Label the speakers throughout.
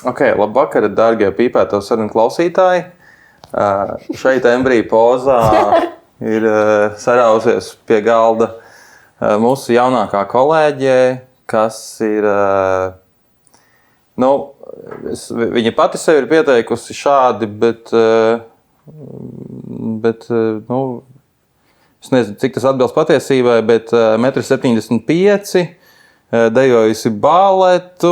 Speaker 1: Labvakar, dārgie pīpēto sarunu klausītāji. Šeit embrija pozā ir sarausies pie galda mūsu jaunākā kolēģe, kas ir, viņa pati sevi ir pieteikusi šādi, bet es nezinu, cik tas atbilst patiesībai, bet 1,75 m, dejojusi baletu,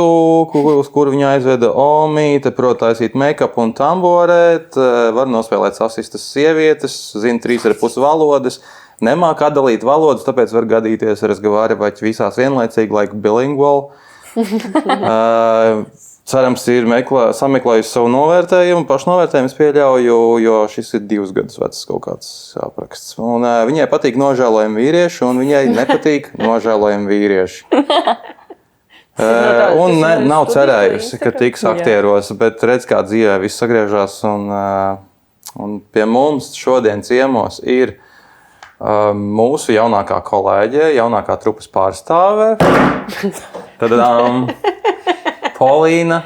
Speaker 1: uz kuru viņa aizveda omīte, prot taisīt make-up un tamborēt, var nospēlēt sasistas sievietes, zina 3,5 valodas, nemāk atdalīt valodas, tāpēc var gadīties Razgavāri vaķi visās vienlaicīgi, like bilingual. Cerams, ir sameklējusi savu novērtējumu, pašnovērtējumu es pieļauju, jo šis ir 2 gadus vecs kaut kāds apraksts. Un viņai patīk nožēlojami vīrieši, un viņai nepatīk nožēlojami vīrieši. Un nav cerējusi, ka tiks aktieros, bet redz, kā dzīvē viss sagriežās. Un pie mums šodien ciemos ir mūsu jaunākā kolēģe, jaunākā trupas pārstāve. Poļina.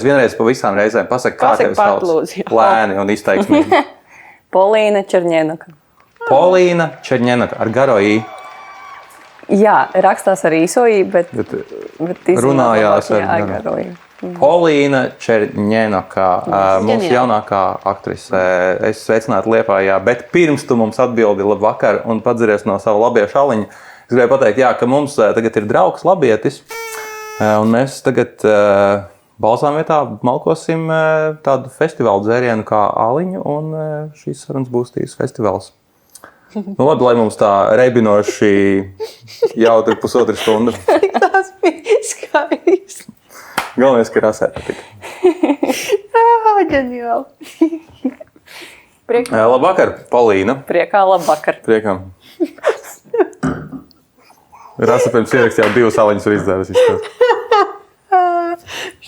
Speaker 1: Vienreiz pa visām reizēm pasaka, kā tevi sauc lēni un izteiksmīgi.
Speaker 2: Polīna Čerņenoka.
Speaker 1: Polīna Čerņenoka ar garo i.
Speaker 2: Jā, rakstās ar īso i, bet
Speaker 1: runājās ar
Speaker 2: garo i.
Speaker 1: Polīna Čerņenoka, mūsu jaunākā aktrise. Es sveicinātu Liepājā, bet pirms tu mums atbildi labvakar un padzeries no savu labiešu aliņu, es gribēju pateikt, ka mums tagad ir draugs labietis, un mēs tagad balsām vietā malkosim tādu festivālu dzērienu kā aliņu, un šīs sarunas būs tīs festivāls. Labi, lai mums tā reibinoši jautri 1,5 stundu.
Speaker 3: Tas bija skaists.
Speaker 1: Galvenais, ka rasē patika.
Speaker 3: Ģeniāli.
Speaker 1: Labvakar, Polīna.
Speaker 2: Priekā labvakar.
Speaker 1: Priekam. Rasa pirms ierakstījāt 2 aliņus var izdzēras.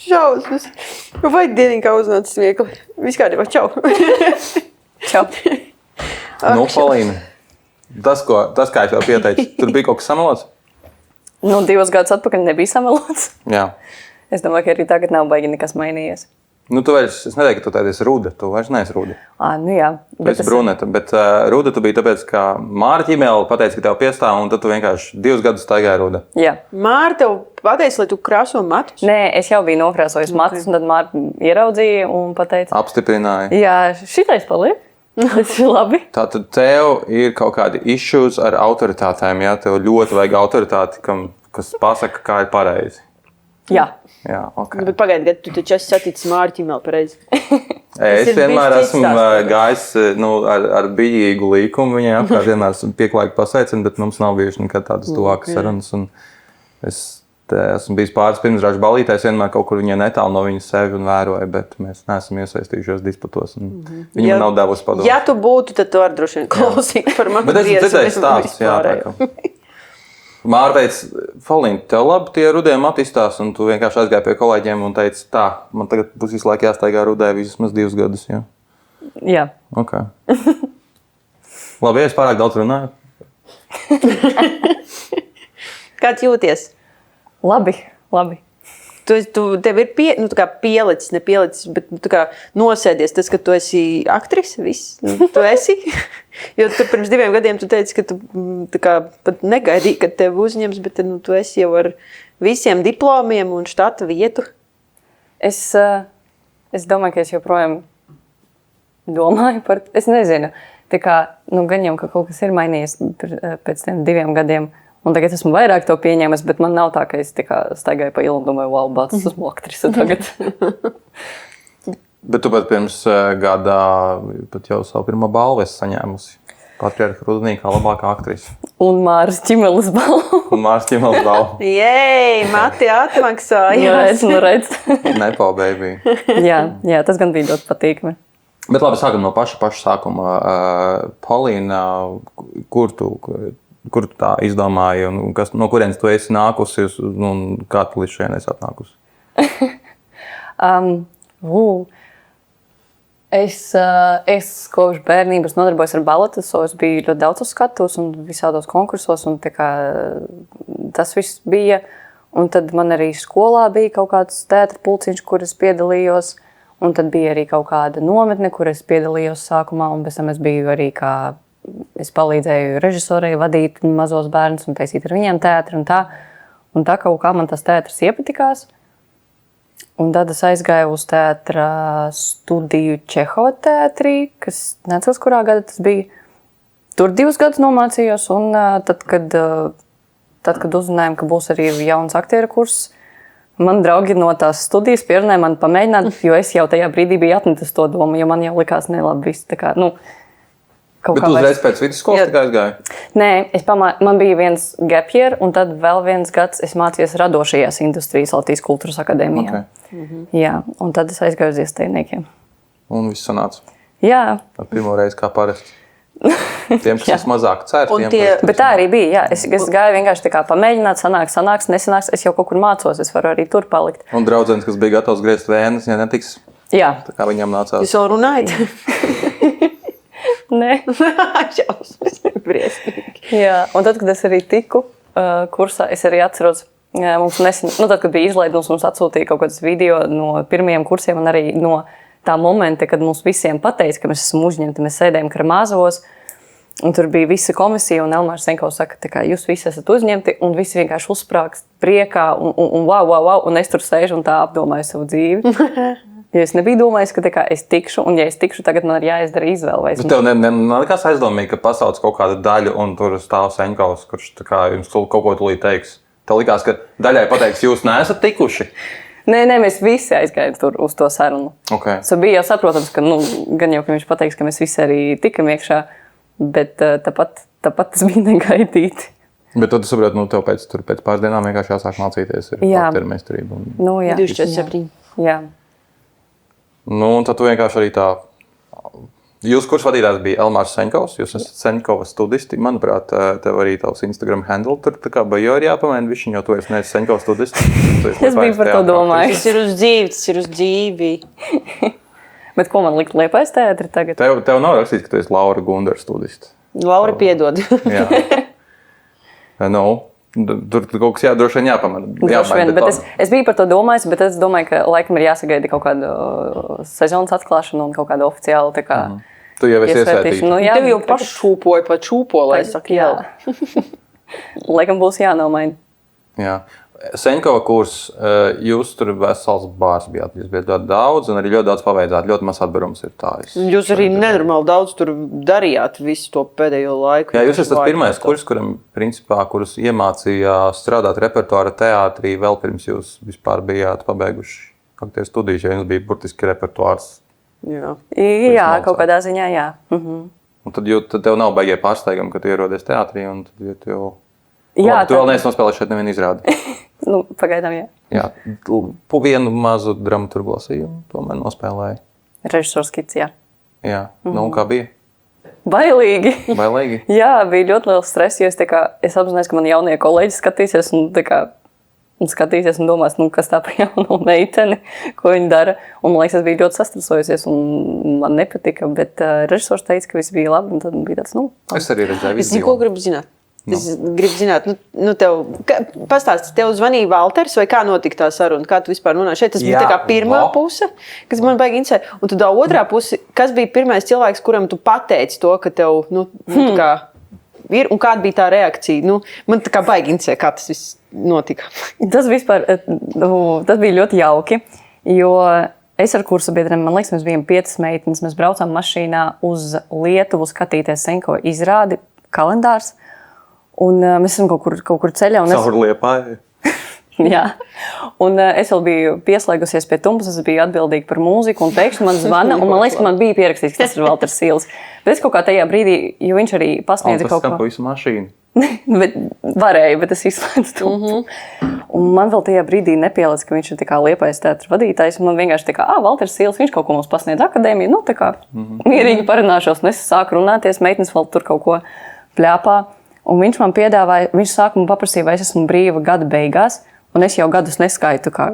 Speaker 3: Šausmas. Vai dienīgi kā uznācis smiekli? Viss kārtībā, čau.
Speaker 2: Čau.
Speaker 1: Polīna. Tas, kā es jau pieteicu, tur bija kaut kas samalots?
Speaker 2: 2 gadus atpakaļ nebija samalots.
Speaker 1: Jā.
Speaker 2: Es domāju, ka arī tagad nav baigi nekas mainījies.
Speaker 1: Es neteiktu, ka tu tādi esi ruda. Tu vairs neesi ruda.
Speaker 2: Jā.
Speaker 1: Tu esi bruneta, bet ruda tu biji tāpēc, ka Māra ķimēle pateica, ka tev piestāv, un tad tu vienkārši 2 gadus staigāji ruda.
Speaker 2: Jā.
Speaker 3: Māra tev pateica, lai tu krāso matus?
Speaker 2: Nē, es jau biju nokrāsojis matus, un tad Māra ieraudzīja un pateica.
Speaker 1: Apstiprināja.
Speaker 2: Jā, šitais paliek. Tas ir labi.
Speaker 1: Tātad tev ir kaut kādi issues ar autoritātēm, jā? Tev ļoti vajag autoritāti, kas pasaka, kā ir pareizi.
Speaker 2: Jā.
Speaker 1: Jā, okay.
Speaker 3: Bet pagaidi, kad tu taču esi saticis Māru ķimēli pareizi.
Speaker 1: Es vienmēr esmu gājis ar bijīgu līkumu viņai apkārt, vienmēr esmu pieklājīgi pasveicinu, bet mums nav bijuši nekad tādas tuvākas sarunas. Es esmu bijis pāris pirmsrāžu balītēs, vienmēr kaut kur viņai netālu no viņas sevi un vēroju, bet mēs neesam iesaistījušies disputos. Viņa man nav devusi padomu.
Speaker 3: Ja tu būtu, tad tu var droši vien klausīt par manu
Speaker 1: bet es dzirdēju stāstus, jā. Māra teica, Polīna, tev labi tie rudie mati izstās, un tu vienkārši aizgāji pie kolēģiem un teici, tā, man tagad būs visu laiku jāstaigā rudē vismaz 2 gadus, jā?
Speaker 2: Jā.
Speaker 1: Ok. Labi, es pārāk daudz runāju.
Speaker 3: Kāds jūties?
Speaker 2: Labi.
Speaker 3: Tev ir pielicis, nepielicis, bet nosēdies tas, ka tu esi aktrise, viss, tu esi. Jo tu pirms 2 gadiem tu teici, ka tu pat negaidīji, kad tevi uzņems, bet tu esi jau ar visiem diplomiem un štata vietu.
Speaker 2: Es domāju, ka es joprojām domāju par, es nezinu, gan jau, ka kaut kas ir mainījies pēc tiem 2 gadiem. Un tagad esmu vairāk to pieņēmis, bet man nav tā, ka es staigāju pa ielu un domāju, wow, bāc, esmu aktrise tagad.
Speaker 1: Bet tu pat pirms gada pat jau savu pirmo balvu esi saņēmusi. Patriarha Rudenī kā labākā aktrise.
Speaker 2: Un Māras ķimeles balvu.
Speaker 3: Jej, mati atmaksājās.
Speaker 2: Nu redz.
Speaker 1: Nepo, baby.
Speaker 2: Jā, tas gan bija ļoti patīkami.
Speaker 1: Bet labi, sākam no paša sākuma. Polīna, kur tu tā izdomāji, un no kurienes tu esi nākusi, un kā tu līdz šeit esi atnākusi?
Speaker 2: Es kopš bērnības nodarbojos ar baletu, es biju ļoti daudz uz skatuves un visādos konkursos, un tas viss bija. Un tad man arī skolā bija kaut kāds teātris pulciņš, kur es piedalījos. Un tad bija arī kaut kāda nometne, kur es piedalījos sākumā. Un pēc tam es biju arī es palīdzēju režisorei vadīt mazos bērnus un taisīt ar viņiem teātri un tā. Un tā kaut kā man tas teātris iepatikās. Un tad es aizgāju uz teātra studiju Čehova teātrī, kas necels, kurā gada tas bija. Tur 2 gadus nomācījos, un tad, kad uzzinājām, ka būs arī jauns aktieru kurss, man draugi no tās studijas pierunāja man pamēģināt, jo es jau tajā brīdī biju atmetis to domu, jo man jau likās nelabi viss. Tā kā,
Speaker 1: Bet tu uzreiz pēc vidusskolas tikai aizgāji?
Speaker 2: Nē, man bija viens gap year, un tad vēl viens gads es mācījos radošajās industrijas Latvijas kultūras akadēmijā. Okay. Jā, un tad es aizgāju uz iestādniekiem.
Speaker 1: Un viss sanāca?
Speaker 2: Jā.
Speaker 1: Ar pirmo reizi kā parasti. Tiem, kas mazāk cer.
Speaker 2: Bet tā arī bija. Jā. Es gāju vienkārši tā kā pamēģināt, sanāks, nesanāks. Es jau kaut kur mācos, es varu arī tur palikt.
Speaker 1: Un draudzenes, kas bija gatavs griezt vēnes, ja netiks?
Speaker 2: Jā.
Speaker 1: Tā kā viņam nācās.
Speaker 3: Jūs jau runājat?
Speaker 2: Nē.
Speaker 3: Briesmīgi.
Speaker 2: Jā, un tad, kad es arī tiku kursā, es arī atceros, mums nesen, tad, kad bija izlaidums, mums atsūtīja kaut kādas video no pirmajiem kursiem un arī no tā momenta, kad mums visiem pateica, ka mēs esam uzņemti, mēs sēdējām Karamazovos, un tur bija visa komisija, un Elmārs Senkovs saka, ka jūs visi esat uzņemti, un visi vienkārši uzsprāgst priekā, un wow, un es tur sēžu un tā apdomāju savu dzīvi. Jo es nebiju domājis, ka es tikšu, un ja es tikšu, tagad man ir jāizdara izvēle.
Speaker 1: Bet tev nelikās aizdomīgi, ka pasauc kaut kādu daļu, un tur stāv Senkovs, kurš jums kaut ko tūlīt teiks? Tev likās, ka daļai pateiks, jūs neesat tikuši?
Speaker 2: Nē, mēs visi aizgājām tur uz to sarunu.
Speaker 1: Okay.
Speaker 2: Tas bija jau saprotams, ka gan jau ka viņš pateiks, ka mēs visi arī tikam iekšā, bet tāpat tas bija negaidīti.
Speaker 1: Bet tad tu saproti, tev pēc pāris dienām vienkārši jāsāk mācīties ar aktieru meistarību.
Speaker 2: Jā.
Speaker 3: 24.
Speaker 2: Jā.
Speaker 1: Un tad tu vienkārši arī tā... Jūsu kursa vadītājs bija Elmārs Senkovs, jūs esat Senkova studisti. Manuprāt, tev arī tavs Instagram handle tur tā kā bajo ir jāpamaina višķiņ, jo tu esi neesi Senkova studisti.
Speaker 2: Es biju par to domāju.
Speaker 3: Tas ir uz dzīvi.
Speaker 2: Bet ko man likt Liepājas teātri tagad?
Speaker 1: Tev nav rakstīts, ka tu esi Laura Gundara studisti.
Speaker 3: Laura piedod.
Speaker 1: Jā. Tur kaut kas droši vien jāpamana.
Speaker 2: Es biju par to domājis, bet es domāju, ka laikam ir jāsagaida kaut kāda sezonas atklāšana un kaut kāda oficiāla tā kā
Speaker 1: tu jau esi iesaistīta.
Speaker 3: Tev jau pašūpo, lai saka jā.
Speaker 2: Laikam būs jānomaina.
Speaker 1: Jā. Senkova kurs, jūs tur vesels bārs bijāt. Jūs bijāt ļoti daudz un arī ļoti daudz paveicāt. Ļoti maz atbarums ir tā.
Speaker 3: Jūs arī nenormāli daudz tur darījāt visu to pēdējo laiku.
Speaker 1: Jā, jūs esat tas pirmais kurs, kurus iemācīja strādāt repertuāra teātrī vēl pirms jūs vispār bijāt pabeiguši aktieru studijas, jo jums bija burtiski repertuārs.
Speaker 3: Jā,
Speaker 2: kaut kādā ziņā, jā.
Speaker 1: Un tad tev nav baigie pārsteigumi, ka tu ierodies teātrī un tad tu vēl neesi nospēlējis šeit nevienu izrādi.
Speaker 2: Pagaidām, jā.
Speaker 1: Jā, vienu mazu dramaturgu lasījumu tomēr nospēlēji.
Speaker 2: Režisors Kits, jā.
Speaker 1: Jā, un kā bija?
Speaker 2: Bailīgi.
Speaker 1: Bailīgi?
Speaker 2: Jā, bija ļoti liels stress, jo es apzinājos, ka man jaunie kolēģi skatīsies un skatīsies un domās, kas tā par jauno meiteni, ko viņa dara. Un man liekas, es biju ļoti sastresojusies un man nepatika, bet režisors teica, ka viss bija labi, un tad bija tāds,
Speaker 1: Es arī redzēju visu.
Speaker 3: Es neko gribu zināt. Es gribu zināt, pastāsti, tev zvanīja Valters vai kā notika tā saruna? Kā tu vispār runāji? Šeit tas bija tā kā pirmā puse, kas man baigi interesē. Un tad otrā puse, kas bija pirmais cilvēks, kuram tu pateici to, ka tev, kā ir, un kāda bija tā reakcija? Man tā kā baigi interesē, kā tas viss notika.
Speaker 2: Tas bija ļoti jauki, jo es ar kursa biedriem, man liekas, mēs bijām 5 meitenes, mēs braucām mašīnā uz Lietuvu skatīties Senkova izrādi, kalendārs. Un mēs esam kaut kur ceļā.
Speaker 1: Caur Liepāju.
Speaker 2: Jā. Un es vēl biju pieslēgusies pie Tumbas, es biju atbildīga par mūziku, un pēkšņi man zvana, un man liekas, ka man bija pierakstīts, ka tas ir Valters Sīls. Bet es kaut kā tajā brīdī, jo viņš arī pasniedza kaut ko.
Speaker 1: Tas skan pa visu mašīnu.
Speaker 2: Bet es izslēdzu to. Un man vēl tajā brīdī nepielica, ka viņš ir tā kā Liepājas teātra vadītājs, un man vienkārši tā kā, Valters Sīls, viņš kaut ko mums pasniedz akadēmiju, tā kā mierīgi parunāšos, un es sāku runāties, meitenes vēl tur kaut ko pļāpā. Un viņš man piedāvāja, viņš sākumā paprasīja, vai es esmu brīva gada beigās, un es jau gadus neskaitu kā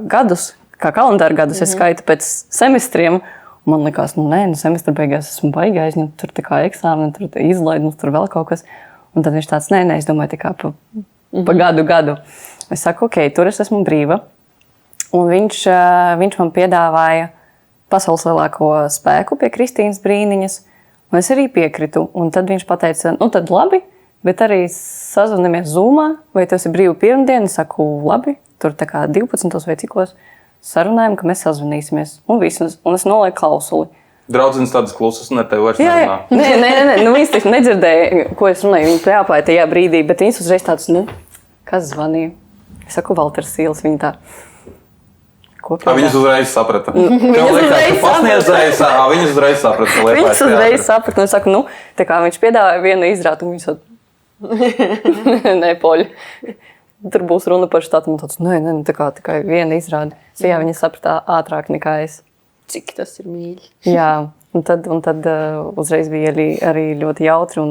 Speaker 2: kalendāra gadus, es skaitu pēc semestriem. Un man likās, semestra beigās esmu baigi aizņemt, tur tā kā eksāmeni, tur izlaidums, tur vēl kaut kas. Un tad viņš tāds, nē, es domāju, tā kā pa gadu. Es saku, ok, tur es esmu brīva. Un viņš man piedāvāja pasaules lielāko spēku pie Kristīnas Brīniņas. Un es arī piekritu. Un tad viņš pateica, nu tad labi, bet arī sazvanamies Zoomā, vai tas ir brīva pirmdiena. Es saku, labi, tur tā kā 12 vai cikos sarunājam, ka mēs sazvanīsimies. Un es nolieku klausuli.
Speaker 1: Draudzenes tādas klusas, un ar tevi vairs nerunā.
Speaker 2: Nē, nu viņas taču nedzirdēja, ko es runāju. Viņa plēpāja tajā brīdī, bet viņas uzreiz tāds, nu, kas zvanīja? Es saku, Valters Sīls, viņa tā.
Speaker 1: Viņas uzreiz saprata. Viņas uzreiz saprata.
Speaker 2: Viņas uzreiz saprata, un es saku, nu, tā kā viņš piedāvāja vienu izrādu, un viņas nē, poļi. Tur būs runa par štātu, un tāds, nē, tā kā tikai viena izrāda. Jā, viņas sapratā ātrāk nekā es.
Speaker 3: Cik tas ir mīļi.
Speaker 2: Jā, un tad uzreiz bija arī ļoti jautri, un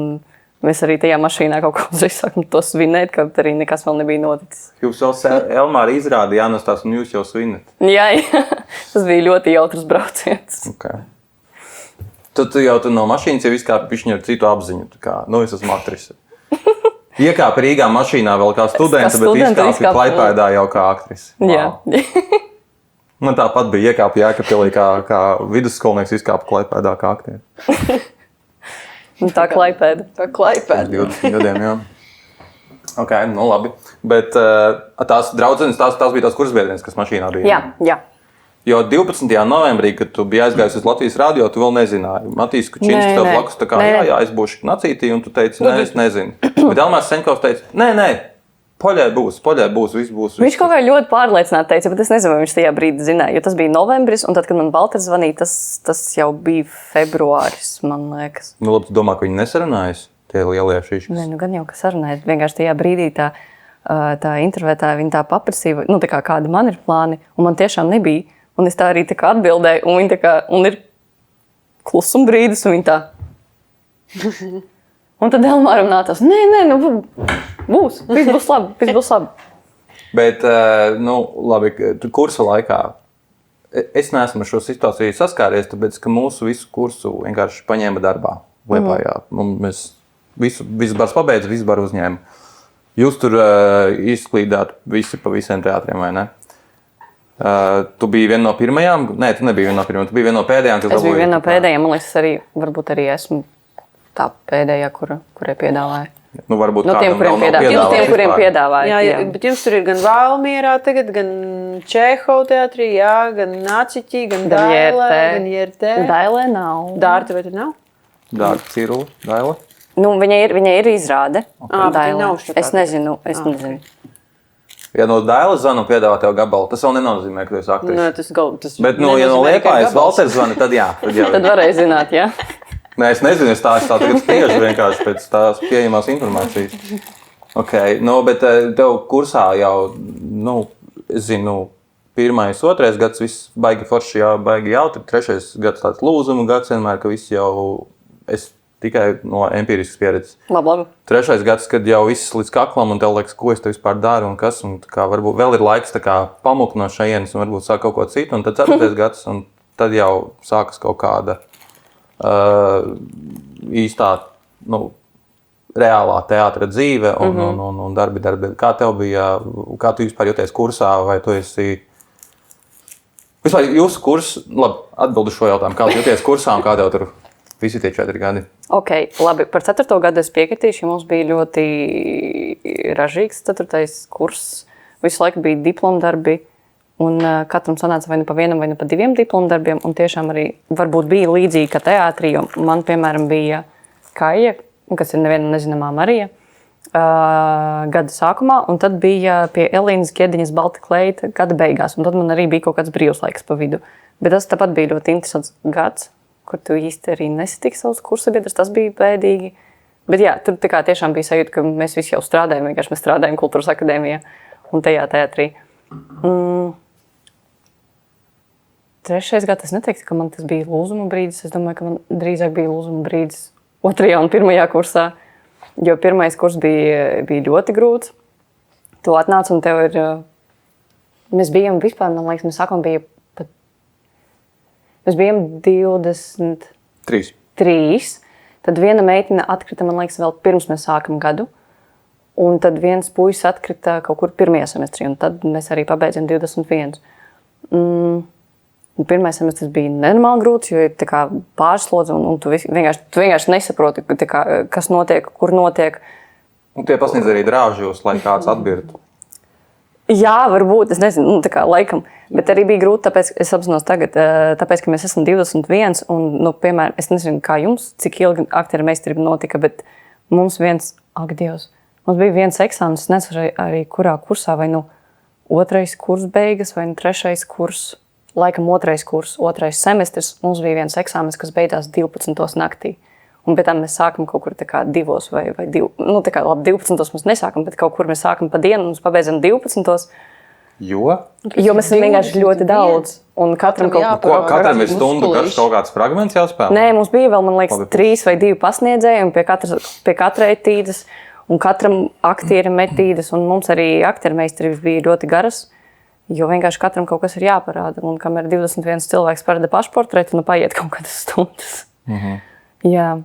Speaker 2: mēs arī tajā mašīnā kaut ko uzreiz sākam to svinēt, ka arī nekas vēl nebija noticis.
Speaker 1: Jūs jau Elmāra izrādi jānostās, un jūs jau svinat.
Speaker 2: Jā, tas bija ļoti jautrs brauciens.
Speaker 1: Okay. Tad jau tu no mašīnas jau izkāpi pišķiņu ar citu apziņu. Tā kā, nu, es esmu aktrise. Iekāpi Rīgā mašīnā vēl kā studenta, bet izkāpi Klaipēdā jau kā aktrise. Wow.
Speaker 2: Jā.
Speaker 1: Man tāpat bija iekāpi Jēkabpilī kā vidusskolnieks izkāpi Klaipēdā kā aktieris.
Speaker 2: Tā Klaipēda.
Speaker 1: 20 gadiem, jā. Ok, nu labi. Bet tās draudzenes, tās bija tās kursbiedrienes, kas mašīnā bija?
Speaker 2: Jā.
Speaker 1: Jo 12. novembrī, kad tu biji aizgājis uz Latvijas radio, tu vēl nezināji. Matīs Kučinskis tev blakus tā kā, jā, es būšu nacītī, un tu teici, nē, es nezinu. Bet Elmārs Senkovs teica, nē, poļē būs, viss būs.
Speaker 2: Viņš kaut kā ļoti pārliecināti teica, bet es nezinu, vai viņš tajā brīdī zināja, jo tas bija novembris, un tad, kad man Valters zvanīja, tas jau bija februāris, man liekas.
Speaker 1: Nu, labi, tu domā, ka viņi nesarunājas, tie lielie šīškas?
Speaker 2: Nē, nu gan jau, ka sarunājas. Vienkārši tajā brīdī tā intervētāja, viņa tā paprasīja, nu tā kā kādi man ir plāni, un man tiešām nebija. Un es tā arī tā kā atbildēju, un viņa tā kā, un ir klusuma brīdis, un viņa tā. Un tad Elmāram nācās, nē, nu būs, viss būs labi.
Speaker 1: Bet, nu, labi, kursa laikā, es neesmu ar šo situāciju saskāries, tāpēc, ka mūsu visu kursu vienkārši paņēma darbā, Liepājā. Mēs visu bars pabeidz, visu bar uzņēma. Jūs tur izklīdāt visi pa visiem teātriem, vai ne? Tu biji viena no pirmajām? Nē, tu nebija viena no pirmajām. Tu biji viena no pēdējām, kas
Speaker 2: Es biju viena no pēdējām. Man liekas, varbūt arī esmu tā pēdējā, kurai piedāvāja.
Speaker 1: Nu, varbūt
Speaker 2: no tiem, kuriem piedāvāja.
Speaker 3: Jā, bet jums tur ir gan Valmierā tagad, gan Čehova teātrī, jā, gan Nāciķī, gan Dailē, gan Jertē.
Speaker 2: Dailē nav.
Speaker 3: Dārta vai tur nav?
Speaker 1: Dārta Cirula, Daila?
Speaker 2: Nu, viņa ir izrāde.
Speaker 3: Dailē.
Speaker 2: Es nezinu.
Speaker 1: Ja no Dailas zvanu piedāvā tev gabalu, tas vēl nenozīmē, ka tu esi aktris.
Speaker 3: Tas
Speaker 1: bet, ja no Liepājas Valters zvana, tad jā.
Speaker 2: Tad varēja zināt, jā.
Speaker 1: Nē, es nezinu, es tā tagad spriežu vienkārši pēc tās pieejamās informācijas. Ok, nu, bet tev kursā jau, nu, es zinu, 1., 2. gads viss baigi forši, jā, baigi jautri, 3. gads tāds lūzuma gads vienmēr, ka viss jau, es tikai no empiriskas pieredzes.
Speaker 2: Labi.
Speaker 1: 3. gads, kad jau viss līdz kaklam un tev liekas, ko es te vispār daru un kas, un kā varbūt vēl ir laiks tā kā pamukt no šajienes un varbūt sāk kaut ko citu, un tad 4. gads, un tad jau sākas kaut kāda īstā, nu, reālā teātra dzīve un darbi. Kā tev bija, kā tu vispār jūties kursā, vai tu esi... Vispār jūsu kurs, labi, atbildu šo jautājumu, kā tu jūties kursā un kā tev tur visi tie 4 gadi?
Speaker 2: Ok, labi, par 4. gadu es piekritīšu, jo mums bija ļoti ražīgs 4. kurs. Visu laiku bija diplomdarbi, un katram sanāca vai nu pa vienam, vai nu pa 2 diplomdarbiem, un tiešām arī varbūt bija līdzīgi kā teātrī, jo man, piemēram, bija Kaija, kas ir neviena nezināmā Marija, gada sākumā, un tad bija pie Elīnas Kiediņas Balta kleita gada beigās, un tad man arī bija kaut kāds brīvs laiks pa vidu. Bet tas tāpat bija ļoti interesants gads, kur tu īsti arī nesatiki savus kursabiedrus, tas bija bēdīgi. Bet jā, tur tā kā tiešām bija sajūta, ka mēs visi jau strādājam, vienkārši mēs strādājam Kultūras akadēmijā un tajā teātrī. 3. gads, es neteiktu, ka man tas bija lūzuma brīdis, es domāju, ka man drīzāk bija lūzuma brīdis 2. un 1. kursā, jo 1. kurs bija ļoti grūts. Tu atnāc un tev ir, mēs bijām vispār, man liekas, mēs sākumā bija Mēs bijām 23. Tad viena meitene atkrita, man liekas, vēl pirms mēs sākam gadu. Un tad viens puisis atkrita kaut kur pirmajā semestrī, un tad mēs arī pabeidzam 21. Pirmais semestris bija nenormāli grūts, jo ir pārslodze, un tu vienkārši nesaproti, kas notiek, kur notiek.
Speaker 1: Un tie pasniedz arī drāžos, lai kāds atbirtu.
Speaker 2: Jā, varbūt, es nezinu, laikam. Bet arī bija grūti, tāpēc es apzinos tagad, tāpēc, ka mēs esam 21, un, piemēram, es nezinu, kā jums, cik ilgi aktieru meistarība notika, bet mums mums bija viens eksāmenis, es nezinu arī kurā kursā, vai 2. kurs beigas, vai 3. kurs. Laikam 2. kurs, 2. semestris, mums bija viens eksāmenis, kas beidzās 12. naktī. Un pēc tam mēs sākam kaut kur 2 vai 2. Labi, 12. mēs nesākam, bet kaut kur mēs sākam pa dienu un mēs pabeidzam 12.
Speaker 1: Jo
Speaker 2: mēs esam vienkārši ļoti daudz. Un katram
Speaker 1: ir stundu garš kaut kāds fragments jāspēlē?
Speaker 2: Nē, mums bija vēl, man liekas, 3 vai 2 pasniedzēji, un pie katra etīdes, un katram aktierim etīdes, un mums arī aktieru meistarības bija ļoti garas. Jo vienkārši katram kaut kas ir jāparāda. Un kamēr 21 cilvēks parāda pašportretu, paiet kaut kādas stundas. Jā.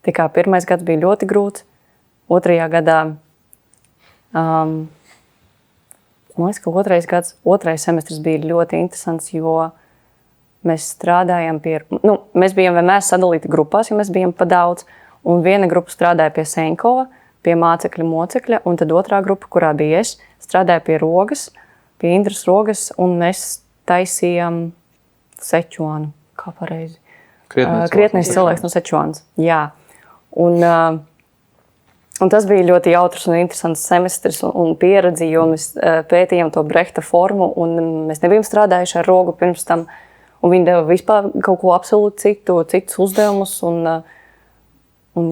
Speaker 2: Tā kā pirmais gads bija ļoti grūts. 2. gadā, man liekas, ka 2. semestris bija ļoti interesants, jo mēs strādājām mēs bijām vienmēr sadalīti grupās, jo mēs bijām pa daudz. Un viena grupa strādāja pie Seņkova, pie mocekļa, un tad otrā grupa, kurā bija es, strādāja pie Rogas, pie Indras Rogas, un mēs taisījām Sečuānu. Kā pareizi? Krietnais cilvēks no Sečuānas. Jā. Un tas bija ļoti jautrs un interesants semestris un pieredzi, jo mēs pētījām to Brehta formu, un mēs nebijām strādājuši ar Rogu pirms tam. Un viņi deva vispār kaut ko absolūti citus uzdevumus. Un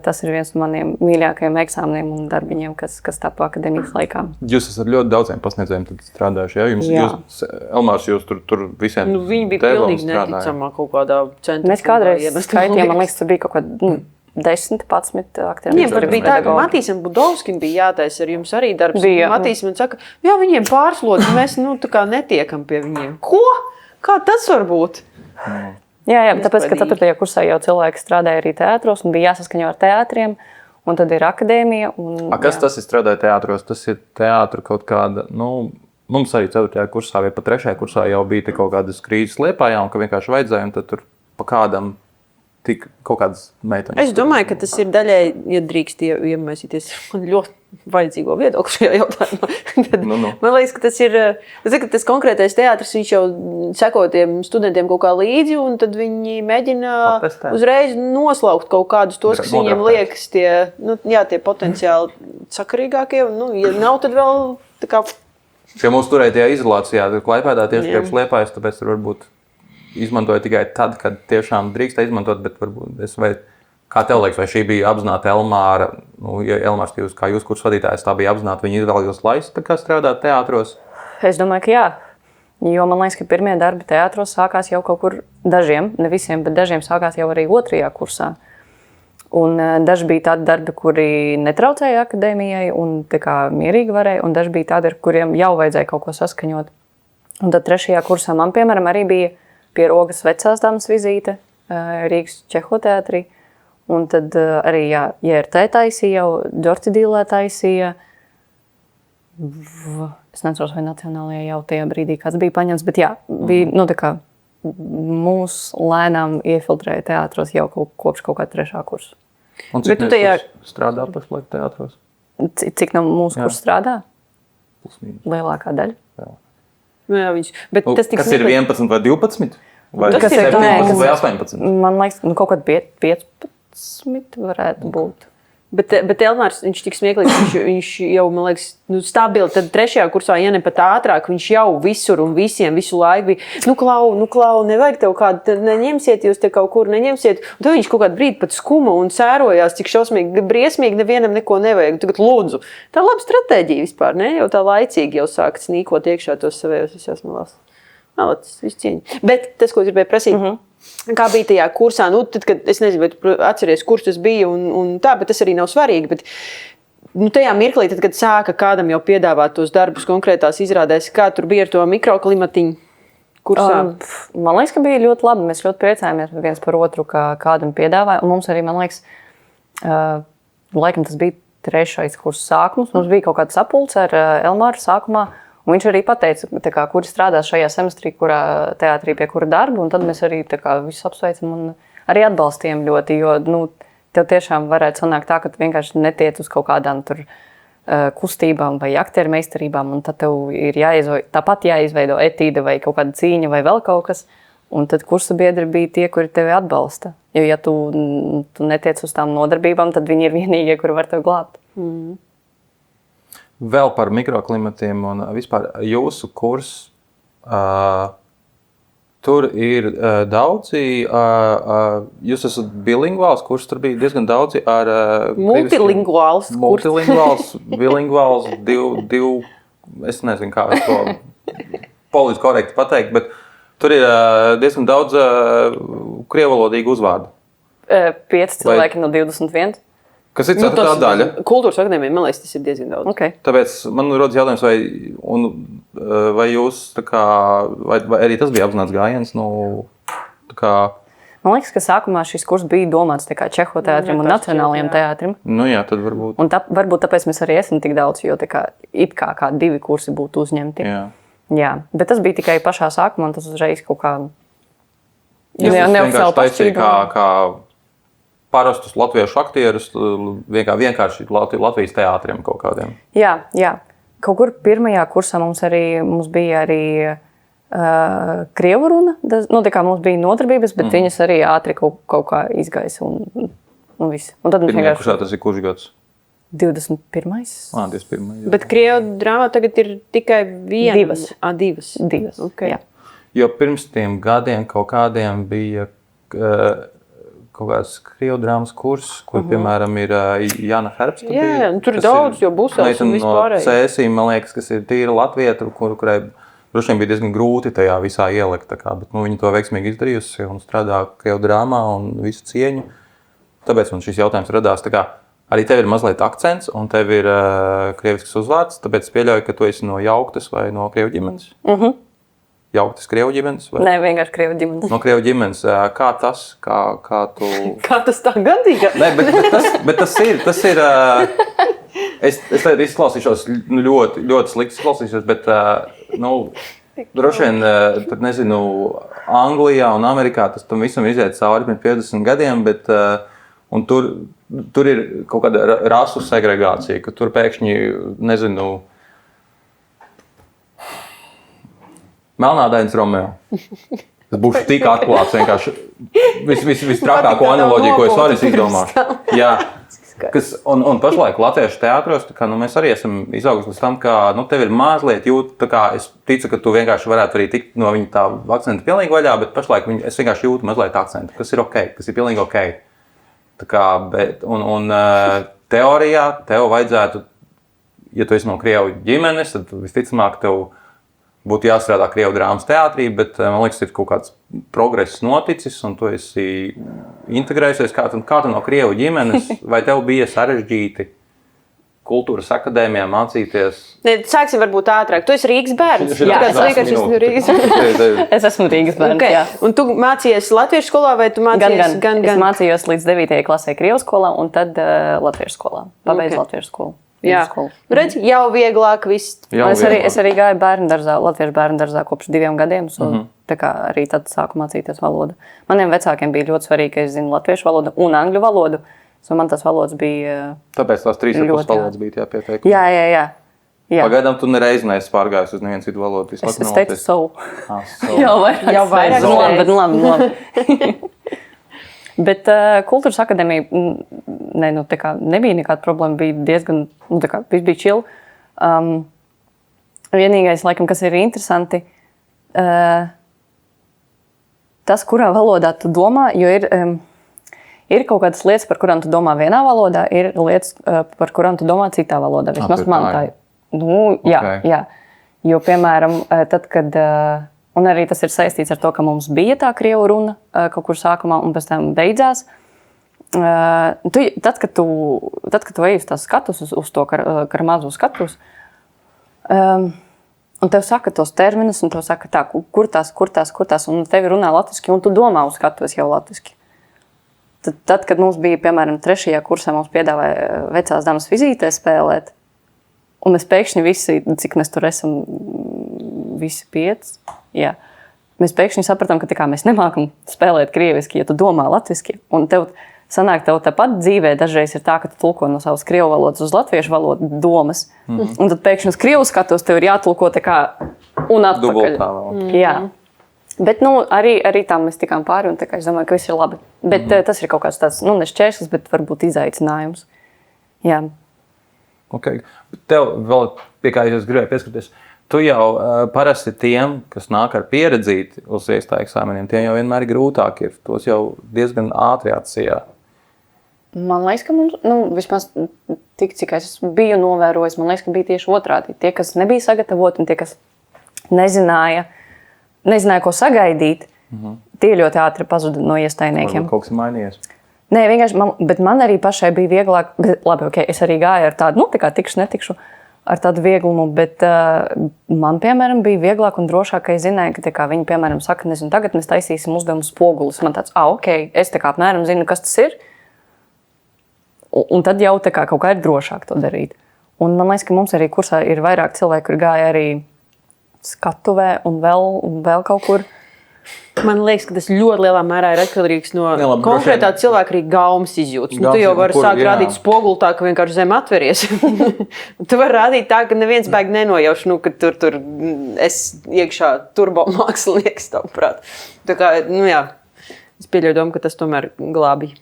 Speaker 2: tas ir viens no maniem mīļākajiem eksāmeniem un darbiņiem, kas tapu akadēmijas laikā.
Speaker 1: Jūs esat ļoti daudziem pasniedzējiem strādājuši, ja? Jūs, Elmārs, jūs tur visiem
Speaker 3: viņi bija pilnīgi neticamā kaut kādā centrā.
Speaker 2: Mēs kādreiz skaitījām, man liekas, tur bija kaut kāda 10, 11 aktieru.
Speaker 3: Viņiem pat bija tā, ka Matīsam Budovskim bija jātaisa ar jums arī darbs. Matīs man saka, jā, viņiem pārslodz, mēs netiekam pie viņiem. Ko? Kā tas var būt?
Speaker 2: Jā, tāpēc, ka 4. kursā jau cilvēki strādāja arī teātros un bija jāsaskaņo ar teātriem, un tad ir akadēmija.
Speaker 1: Kas tas ir strādāja teātros? Tas ir teātra kaut kāda, mums arī 4. kursā vai pa 3. kursā jau bija kaut kādas krīzes Liepājā, un ka vienkārši vajadzēja, un tad tur pa kādam tik kaut kādas meitaņas.
Speaker 3: Es domāju, ka tas ir daļai, ja drīkst iemēsīties man ļoti vajadzīgo viedokli šajā jautājumā. Man liekas, ka tas ir, tas konkrētais teātris, viņš jau seko tiem studentiem kaut kā līdzi, un tad viņi mēģina uzreiz noslaukt kaut kādus tos, kas viņiem liekas tie potenciāli sakarīgākie, un, ja nav, tad vēl tā kā...
Speaker 1: Ja mūs turēja tajā izolācijā, tad Klaipēdā tieši priekš Liepājas, tāpēc tur varbūt izmantoju tikai tad, kad tiešām drīkstēja izmantot, bet varbūt kā tev liekas, vai šī bija apzināta Elmāra, ja Elmārs, kā jūs kursu vadītājs, tā bija apzināta, viņi izvēlējos laist strādāt teātros?
Speaker 2: Es domāju, ka jā, jo man liekas, ka pirmie darbi teātros sākās jau kaut kur dažiem, ne visiem, bet dažiem sākās jau arī 2. kursā. Un daži bija tādi darbi, kuri netraucēja akadēmijai un tā kā mierīgi varēja, un daži bija tādi, ar kuriem jau vajadzēja kaut ko saskaņot. Un tad 3. kursā man, piemēram, arī bija pie Rogas vecās dāmas vizīte Rīgas Čehoteātrī. Un tad arī JRT taisīja, jau Džorcidīlē taisīja. Es neatceros, vai Nacionālajā jau tajā brīdī kāds bija paņemts, bet jā, bija, mūs lēnām iefiltrēja teātros jau kopš kaut kā 3. kursa.
Speaker 1: Un cik strādā pašlaik teātros?
Speaker 2: Cik no mūsu kursa strādā? Lielākā daļa.
Speaker 3: Jā,
Speaker 1: kas ir 11 vai 12? Vai
Speaker 2: kas
Speaker 1: 17 vai 18?
Speaker 2: Man liekas, kaut kāda 15 varētu būt.
Speaker 3: Bet Elmārs, viņš tik smieklīgs, viņš jau, man liekas, stabili. Tad 3. kursā, ja ne pat ātrāk, viņš jau visur un visiem visu laiku bija. Klau, nevajag tev kādu, neņemsiet jūs te kaut kur, neņemsiet. Un tad viņš kaut kādu brīdi pat skuma un sērojās, cik šausmīgi, briesmīgi, nevienam neko nevajag. Tagad lūdzu. Tā ir laba stratēģija vispār, ne? Jau tā laicīgi jau sāk snīkot iekšā tos savējos visās malās. Tas viss cieņa. Bet tas, ko es gribēju prasīt, kā bija tajā kursā, tad, kad es nezinu, vai tu atceries, kurš tas bija un tā, bet tas arī nav svarīgi, bet tajā mirklī, tad, kad sāka kādam jau piedāvāt tos darbus konkrētās izrādēs, kā tur bija ar to mikroklimatiņu kursā?
Speaker 2: Man liekas, ka bija ļoti labi, mēs ļoti priecājamies viens par otru, kā kādam piedāvāja, un mums arī, man liekas, laikam tas bija 3. kursa sākums. Mums bija kaut kāda sapulce ar Elmāru sākumā. Un viņš arī pateica, kā, kur strādā šajā semestrī, kurā teātrī pie kura darba. Un tad mēs arī kā, visus apsveicam un arī atbalstījām ļoti. Jo tev tiešām varētu sanākt tā, ka tu vienkārši netiec uz kaut kādām tur kustībām vai aktieru meistarībām. Un tad tev ir tāpat jāizveido etīde vai kaut kāda cīņa vai vēl kaut kas. Un tad kursa biedri bija tie, kuri tevi atbalsta. Jo, ja tu netiec uz tām nodarbībām, tad viņi ir vienīgie, kuri var tevi glābt.
Speaker 1: Vēl par mikroklimatiem un vispār jūsu kurs. Tur ir daudzi, jūs esat bilingvāls, kurš tur bija diezgan daudzi ar...
Speaker 3: Multilingvāls.
Speaker 1: Multilingvāls, bilingvāls, divu, es nezinu, kā to politiski korekti pateikt, bet tur ir diezgan daudz krievalodīgu uzvārdu.
Speaker 2: 5 cilvēki no 21.
Speaker 1: Kas ir ceturtā daļa?
Speaker 3: Kultūras akadēmijā, man liekas, tas ir diezgan daudz.
Speaker 2: Okay.
Speaker 1: Tāpēc man rodas jautājums, vai jūs, vai arī tas bija apzināts gājiens?
Speaker 2: Man liekas, ka sākumā šis kurs bija domāts Čeho teātrim un nacionālajiem teātrim.
Speaker 1: Nu jā, tad varbūt.
Speaker 2: Un varbūt tāpēc mēs arī esam tik daudz, jo it kā 2 kursi būtu uzņemti. Jā, bet tas bija tikai pašā sākumā, un tas uzreiz kaut kā
Speaker 1: neoficiāli pašķīdumā. Kā parastus latviešu aktierus, vienkārši Latvijas teātriem kaut kādiem.
Speaker 2: Jā. Kaut kur pirmajā kursā mums bija arī krievu runa. Mums bija nodarbības, bet viņas arī ātri kaut kā izgaisa un viss. Un tad
Speaker 1: pirmajā kursā tas ir kurš gads?
Speaker 2: 21.
Speaker 1: 21.
Speaker 3: Bet krievu drāmā tagad ir tikai viena?
Speaker 2: Divas.
Speaker 3: Okay.
Speaker 2: Jā.
Speaker 1: Jo pirms tiem gadiem kaut kādiem bija kaut kāds krievu drāmas kurs, kur, piemēram, ir Jāna Herbsta.
Speaker 3: Jā, tur ir daudz, jo Busels un vispārēji.
Speaker 1: No Cēsīm, man liekas, kas ir tīra latvieta, kurai droši vien bija diezgan grūti tajā visā ielikt. Bet viņa to veiksmīgi izdarījusi un strādā krievu drāmā un visu cieņu. Tāpēc man šis jautājums radās. Arī tev ir mazliet akcents un tev ir krievisks uzvārds, tāpēc es pieļauju, ka tu esi no Jauktas vai no krievu ģimenes. Jauktas krievu ģimenes? Vai?
Speaker 2: Nē, vienkārši krievu ģimenes.
Speaker 1: No krievu ģimenes. Kā tas? Kā tu...
Speaker 3: Kā tas tā gadīga?
Speaker 1: Nē, bet tas ir... Es tagad izklausīšos ļoti, ļoti slikti izklausīšos, bet droši vien, tad nezinu, Anglijā un Amerikā tas tam visam iziet cauri pirms 50 gadiem, bet un tur ir kaut kāda rasu segregācija, ka tur pēkšņi, nezinu, Melnādains Romeo. Tas būšu tik atklāts vienkārši. Vistrakāko analoģiju, ko es varu izdomāšu. Jā. Un pašlaik latviešu teātros, mēs arī esam izauguši līdz tam, ka tev ir mazliet jūt, es ticu, ka tu vienkārši varētu arī tikt no viņa tā akcenta pilnīgi vaļā, bet pašlaik es vienkārši jūtu mazliet akcentu, kas ir ok, kas ir pilnīgi ok. Teorijā tev vajadzētu, ja tu esi no krievu ģimenes, tad visticamāk tev būtu jāstrādā krievu drāmas teātrī, bet man liekas, ir kaut kāds progress noticis un tu esi integrējusies. Kā tu no krievu ģimenes, vai tev bija sarežģīti kultūras akadēmijā mācīties?
Speaker 3: Nē, sāksim varbūt ātrāk. Tu esi Rīgas bērns?
Speaker 2: Jā,
Speaker 3: es
Speaker 2: esmu Rīgas bērns,
Speaker 3: jā. Un tu mācījies latviešu skolā vai tu mācījies gan?
Speaker 2: Es mācījos līdz 9. klasē krievu skolā un tad latviešu skolā. Pabeidzu latviešu skolu.
Speaker 3: Jā, redz, jau vieglāk viss.
Speaker 2: Es arī gāju latviešu bērnu dārzā kopš 2 gadiem. Tā kā arī tad sāku mācīties valodu. Maniem vecākiem bija ļoti svarīgi, ka es zinu latviešu valodu un angļu valodu. Man tās valodas bija
Speaker 1: tāpēc tās 3 valodas bija jāpietiek.
Speaker 2: Jā.
Speaker 1: Pagaidām tu nereiz neesi pārgājis uz nevienu citu valodu.
Speaker 2: Es teicu savu.
Speaker 3: Jau vairāk.
Speaker 2: Labi. Bet kultūras akadēmija nebija nekāda problēma, bija diezgan, viss bija chill. Vienīgais, laikam, kas ir interesanti, tas, kurā valodā tu domā, jo ir kaut kādas lietas, par kurām tu domā vienā valodā, ir lietas, par kurām tu domā citā valodā. Vismaz man tā ir. Jā. Jo, piemēram, tad, kad... Un arī tas ir saistīts ar to, ka mums bija tā krievu runa kaut kur sākumā un pēc tam beidzās. Tad, kad tu ej uz tās skatus, uz to karamazo skatus, un tev saka tos terminus, un tev saka tā, kur tās, un tevi runā latviski, un tu domā uz skatuves jau latviski. tad, kad mums bija, piemēram, 3. kursā, mums piedāvāja vecās damas vizītē spēlēt, un mēs pēkšņi visi, cik mēs tur esam, visi 5, jā, mēs pēkšņi sapratām, ka tā kā mēs nemākam spēlēt krieviski, ja tu domā latviski, un tev sanāk, tev tāpat dzīvē dažreiz ir tā, ka tu tulko no savas krievu valodas uz latviešu valodu domas, un tad pēkšņi uz krievu skatos tev ir jātulko tā kā un atpakaļ.
Speaker 1: Dubultā vēl.
Speaker 2: Jā. Bet arī tam mēs tikām pāri, un tā kā es domāju, ka viss ir labi. Bet tas ir kaut kāds tāds, ne šķērslis, bet varbūt izaicinājums. Jā.
Speaker 1: Okay. Tev vēl pie kā es gribēju pieskarties. Tu jau parasti tiem, kas nāk ar pieredzīti uz iestāju eksāmeniem, tiem jau vienmēr ir grūtāk. Tos jau diezgan ātri atsijā.
Speaker 2: Man liekas, ka mums, vismaz tik, cik es biju novērojis, man liekas, ka bija tieši otrādi. Tie, kas nebija sagatavoti un tie, kas nezināja, ko sagaidīt, tie ļoti ātri pazuda no iestājniekiem.
Speaker 1: Kaut kas mainījies.
Speaker 2: Nē, vienkārši, bet man arī pašai bija vieglāk, labi, okay, es arī gāju ar tādu, tā kā tikšu, netikšu, ar tādu vieglumu, bet man, piemēram, bija vieglāk un drošāk, ka es zināju, ka kā, viņi, piemēram, saka, nezinu, tagad mēs taisīsim uzdevumu spogulis. Man tāds, ok, es tā kā apmēram zinu, kas tas ir, un tad jau tā kā kaut kā ir drošāk to darīt. Un man liekas, ka mums arī kursā ir vairāk cilvēku, kur gāja arī skatuvē un vēl kaut kur.
Speaker 3: Man liekas, ka tas ļoti lielā mērā ir atkarīgs no konkrētā cilvēka arī gaumas izjūtas. Tu jau vari sākt rādīt spoguli tā, ka vienkārši zem atveries. Tu vari rādīt tā, ka neviens baigi nenojauš, ka tur es iekšā turbo mākslinieks, tavuprāt. Tā kā, jā, es pieļauju domu, ka tas tomēr glābi.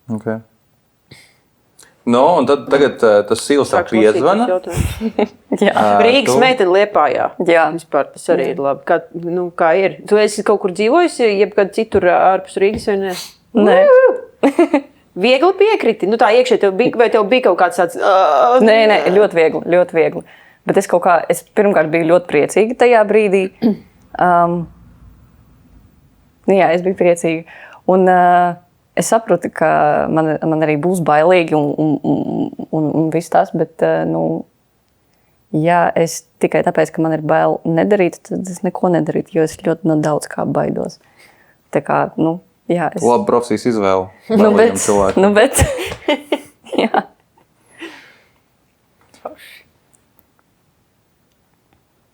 Speaker 1: Okay. Un tagad tas sīls tā piezvana.
Speaker 3: Rīgas meitene Liepājā.
Speaker 2: Jā.
Speaker 3: Vispār tas arī ir labi. Kā ir? Tu esi kaut kur dzīvojis, jebkad citur ārpus Rīgas vai ne?
Speaker 2: Nē.
Speaker 3: Viegli piekriti? Tā iekšē vai tev bija kaut kāds tāds...
Speaker 2: Nē, ļoti viegli. Bet es pirmkārt biju ļoti priecīga tajā brīdī. Jā, es biju priecīga. Un... Es saprotu, ka man arī būs bailīgi un viss tas, bet, ja es tikai tāpēc, ka man ir bail nedarīt, tad es neko nedarītu, jo es ļoti no daudz kā baidos. Tā kā, jā.
Speaker 1: Labi profesijas izvēle.
Speaker 2: Bet, jā.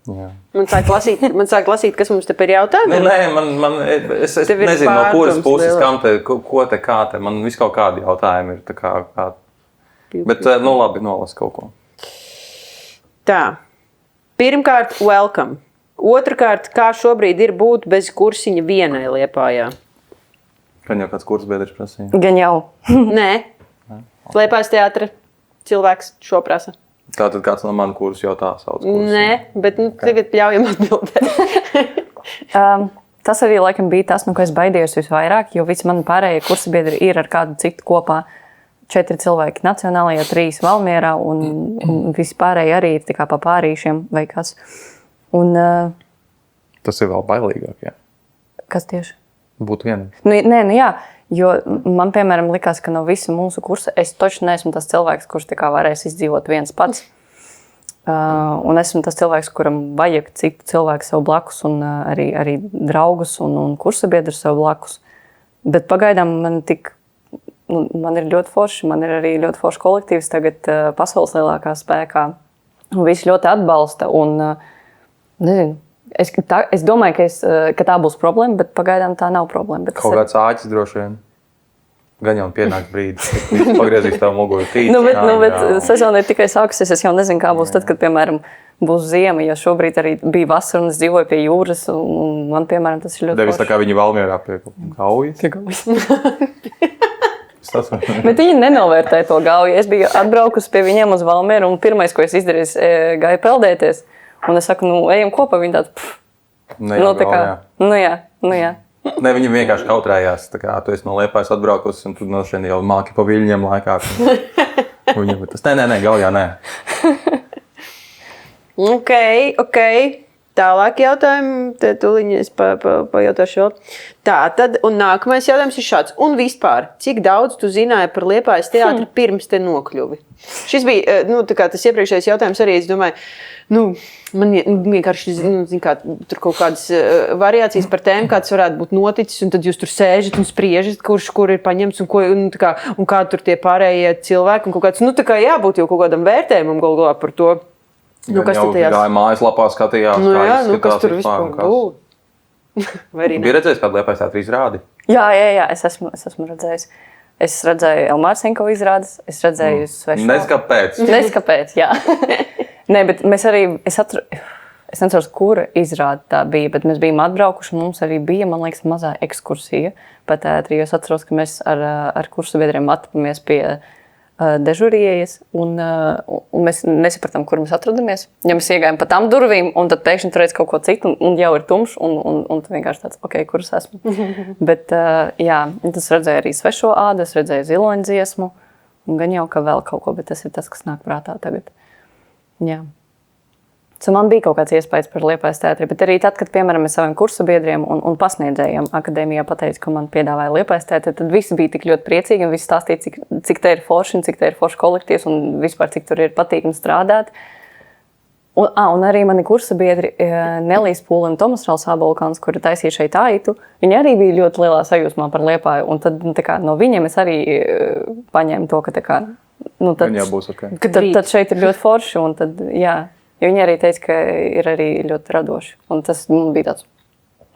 Speaker 1: Jā.
Speaker 3: Man sāk lasīt, kas mums te ir jautājumi.
Speaker 1: Nē, es nezinu, no kuras puses, ko te kā te. Man viss kaut kādi jautājumi ir. Bet, labi, nolas kaut ko.
Speaker 3: Tā. Pirmkārt, welcome. Otrakārt, kā šobrīd ir būt bez kursiņa vienai Liepājā?
Speaker 1: Gan jau kāds kurs biedrs prasīja?
Speaker 2: Gan jau.
Speaker 3: Nē. Liepājas teātra cilvēks šo prasa.
Speaker 1: Tātad kāds no manu kursu jau tā sauc kursu?
Speaker 3: Nē, bet tagad ļaujam atbildēt.
Speaker 2: Tas arī laikam bija tas, no ko es baidījos visvairāk, jo visi mani pārējie kursa biedri ir ar kādu citu kopā. 4 cilvēki Nacionālajā, 3 Valmierā un visi pārējie arī ir pa pārīšiem vai kas. Un,
Speaker 1: tas ir vēl bailīgāk, jā.
Speaker 2: Kas tieši?
Speaker 1: Būt vienam.
Speaker 2: Jā, jo man, piemēram, likās, ka no visa mūsu kursa es toši neesmu tas cilvēks, kurš varēs izdzīvot viens pats. Un esmu tas cilvēks, kuram vajag citu cilvēku sev blakus un arī draugus un kursabiedrus sev blakus. Bet pagaidām man ir ļoti forši, man ir arī ļoti forši kolektīvs tagad pasaules lielākā spēkā. Un visi ļoti atbalsta un, nezinu, es domāju, ka tā būs problēma, bet pagaidām tā nav problēma. Bet
Speaker 1: kaut kāds āķis droši vien. Gan jau pienāk brīdis, kad pagriezīs tavu muguru tīci.
Speaker 2: Bet sezona ir tikai sākusies. Es jau nezinu, kā būs tad, kad, piemēram, būs ziema. Jo šobrīd arī bija vasara un es dzīvoju pie jūras. Un man, piemēram, tas ir ļoti
Speaker 1: Devis tā kā viņi Valmierā pie Gaujas.
Speaker 2: Bet viņi nenovērtē to Gauju. Es biju atbraukusi pie viņiem uz Valmieru un pirmais, ko es izdarīju, gāju peldēties. Un es saku, ejam kopā. Viņi tādi, jā.
Speaker 1: Ne, viņi vienkārši kautrējās. Tā kā tu esi no Liepājas atbraukusi un tu no šeit jau māki pa viļņiem laikā. Viņam tas, nē, Gaujā, nē.
Speaker 3: Ok. Tālāk jautājumi, tūliņi es pajautāšu vēl. Tā, tad, un nākamais jautājums ir šāds. Un vispār, cik daudz tu zināji par Liepājas teātri pirms te nokļuvi? Šis bija, tā kā tas iepriekšējais jautājums arī, es domāju, man vienkārši, kā, tur kaut kādas variācijas par tēmu, kāds varētu būt noticis, un tad jūs tur sēžat un spriežat, kur ir paņemts, un kā tur tie pārējie cilvēki, un kaut kāds, tā kā jābūt jau kaut kādam vērtējumam galvā par to.
Speaker 1: Kas tad tajās? Gāja mājaslapā, skatījās,
Speaker 3: kas tur vispār būtu.
Speaker 1: Bija redzējis kādu Liepājas teātra izrādi?
Speaker 2: Jā, es esmu redzējis. Es redzēju Elmāra Senko izrādes, es redzēju Svešu. Neskapēc, jā. Nē, bet mēs arī, es neceros, kura izrāde tā bija, bet mēs bijām atbraukuši, un mums arī bija, man liekas, mazā ekskursija pa teātri, jo es atceros, ka mēs ar kursu biedriem atrapamies pie dežuriejas, un mēs nesapratām, kur mēs atrodamies. Ja mēs iegājām pa tām durvīm, un tad pēkšņi tur redz kaut ko citu, un jau ir tumšs, un vienkārši tāds, ok, kur es esmu. Bet, jā, tas redzēju arī Svešo ādu, es redzēju Ziloņu dziesmu, un gan jau, ka vēl kaut ko, bet tas ir tas, kas nāk prātā tagad. Jā. Man bija kaut kāds iespējas par Liepājas teātri, bet arī tad, kad, piemēram, mēs saviem kursabiedriem un pasniedzējiem akadēmijā pateicu, ka man piedāvāja Liepājas teātri, tad visi bija tik ļoti priecīgi un visi stāstīja, cik te ir forši un cik te ir forši kolektīvs un vispār cik tur ir patīkami strādāt. Un arī mani kursabiedri Nelijas Pūle un Tomas Rals Ābolkans, kuri taisīja šeit aitu, viņi arī bija ļoti lielā sajūsmā par Liepāju, un tad no viņiem es arī paņēmu to, ka tad šeit ir ļoti forši, un tad, jā. Jo viņi arī teica, ka ir arī ļoti radoši. Un tas bija tāds,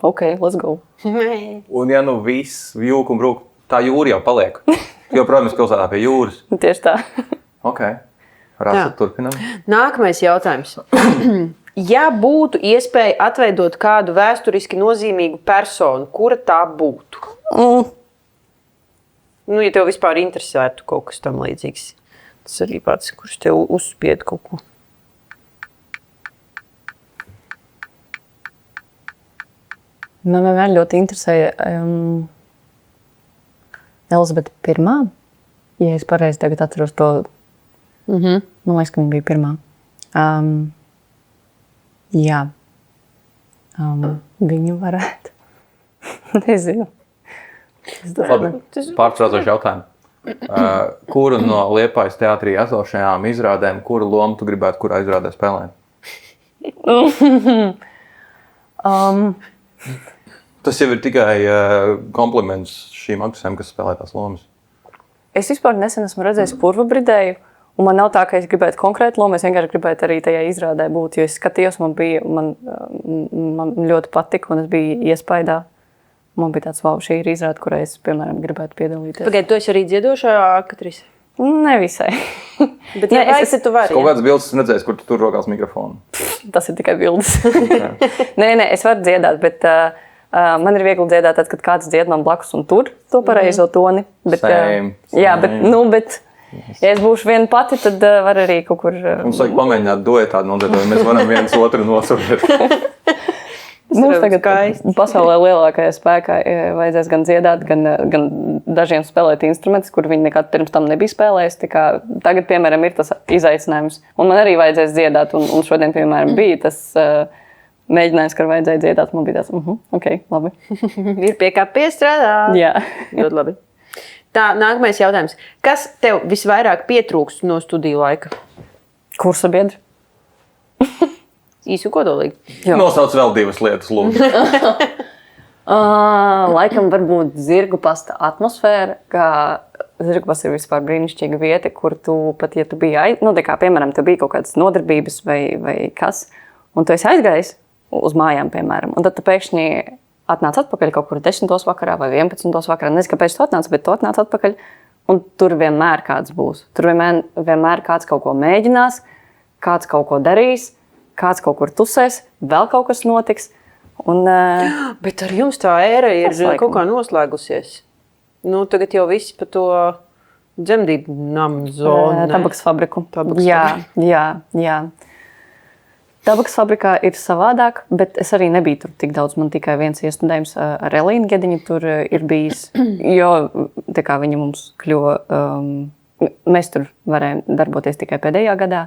Speaker 2: ok, let's go.
Speaker 1: Un ja viss jūk un brūk, tā jūra jau paliek. Jo, protams, pilsētā pie jūras.
Speaker 2: Tieši tā.
Speaker 1: Ok. Rasa, turpinam.
Speaker 3: Nākamais jautājums. Ja būtu iespēja atveidot kādu vēsturiski nozīmīgu personu, kura tā būtu? Ja tev vispār interesētu kaut kas tam līdzīgs. Tas arī pats, kurš tev uzspied kaut ko.
Speaker 2: Man vienmēr ļoti interesēja Elizabete I. Ja es pareizi tagad atceros to, man liekas, ka viņa bija pirmā. Jā. Viņu varētu. Nezinu.
Speaker 1: Labi, pārtraucoši jautājumu. Kuru no Liepājas teātrī esošajām izrādēm, kuru lomu tu gribētu, kurā izrādē spēlēt? Tas jau ir tikai kompliments šīm aktrisēm, kas spēlē tās lomas.
Speaker 2: Es vispār nesen esmu redzējis Purvabridēju, un man nav tā, ka es gribētu konkrētu lomu, es vienkārši gribētu arī tajā izrādē būt, jo es skatījos, man ļoti patika, un es biju iespaidā. Man bija tāds, wow, šī ir izrāde, kurai es, piemēram, gribētu piedalīties.
Speaker 3: Pagaid, tu esi arī dziedošā aktrise?
Speaker 2: Nevisai.
Speaker 3: Bet ja vajag, tu vari.
Speaker 1: Kaut kādas bildes redzējis, kur tu tur rokās mikrofonu.
Speaker 2: Tas ir tikai bildes. Nē, es varu dziedāt, bet man ir viegli dziedāt, tad, kad kāds dzied man blakus un tur to pareizo toni. Bet, jā, bet ja es būšu viena pati, tad var arī kaut kur...
Speaker 1: Mums vajag pamēģināt duetā nodeļot, mēs varam viens otru nosūtīt.
Speaker 2: Mums tagad pasaulē lielākajā spēkā vajadzēs gan dziedāt, gan dažiem spēlēt instrumentus, kur viņi nekad pirms tam nebija spēlējis. Tagad, piemēram, ir tas izaicinājums. Un man arī vajadzēs dziedāt, un šodien, piemēram, bija tas mēģinājums, ka vajadzēja dziedāt. Man bija tāds, ok, labi.
Speaker 3: Ir pie kā piestrādāt.
Speaker 2: Jā.
Speaker 3: Ļoti labi. Tā, nākamais jautājums. Kas tev visvairāk pietrūkst no studiju laika?
Speaker 2: Kursabiedri.
Speaker 3: Īsi un kodolīgi.
Speaker 1: Nosauc vēl divas lietas, lūdzu.
Speaker 2: Laikam varbūt Zirgu pasta atmosfēra, ka Zirgu pasta ir vispār brīnišķīga vieta, kur tu pat, ja tu biji, piemēram, tev bija kaut kādas nodarbības vai kas, un tu esi aizgājis uz mājām, piemēram, un tad tu pēkšņi atnāc atpakaļ kaut kur 10. vakarā vai 11. vakarā, nezinu, kāpēc tu atnāc, bet tu atnāc atpakaļ, un tur vienmēr kāds būs. Tur vienmēr kāds kaut ko mēģinās, kāds kaut ko darīs, kāds kaut kur tusēs, vēl kaut kas notiks.
Speaker 3: Bet ar jums tā ēra ir kaut kā noslēgusies. Tagad jau visi pa to dzemdību namu zonu.
Speaker 2: Tabaks fabriku. Jā. Tabaks fabrikā ir savādāk, bet es arī nebiju tur tik daudz. Man tikai viens iestudējums ar Elīnu Gediņu tur ir bijis, jo viņa mums kļuva, mēs tur varējām darboties tikai pēdējā gadā.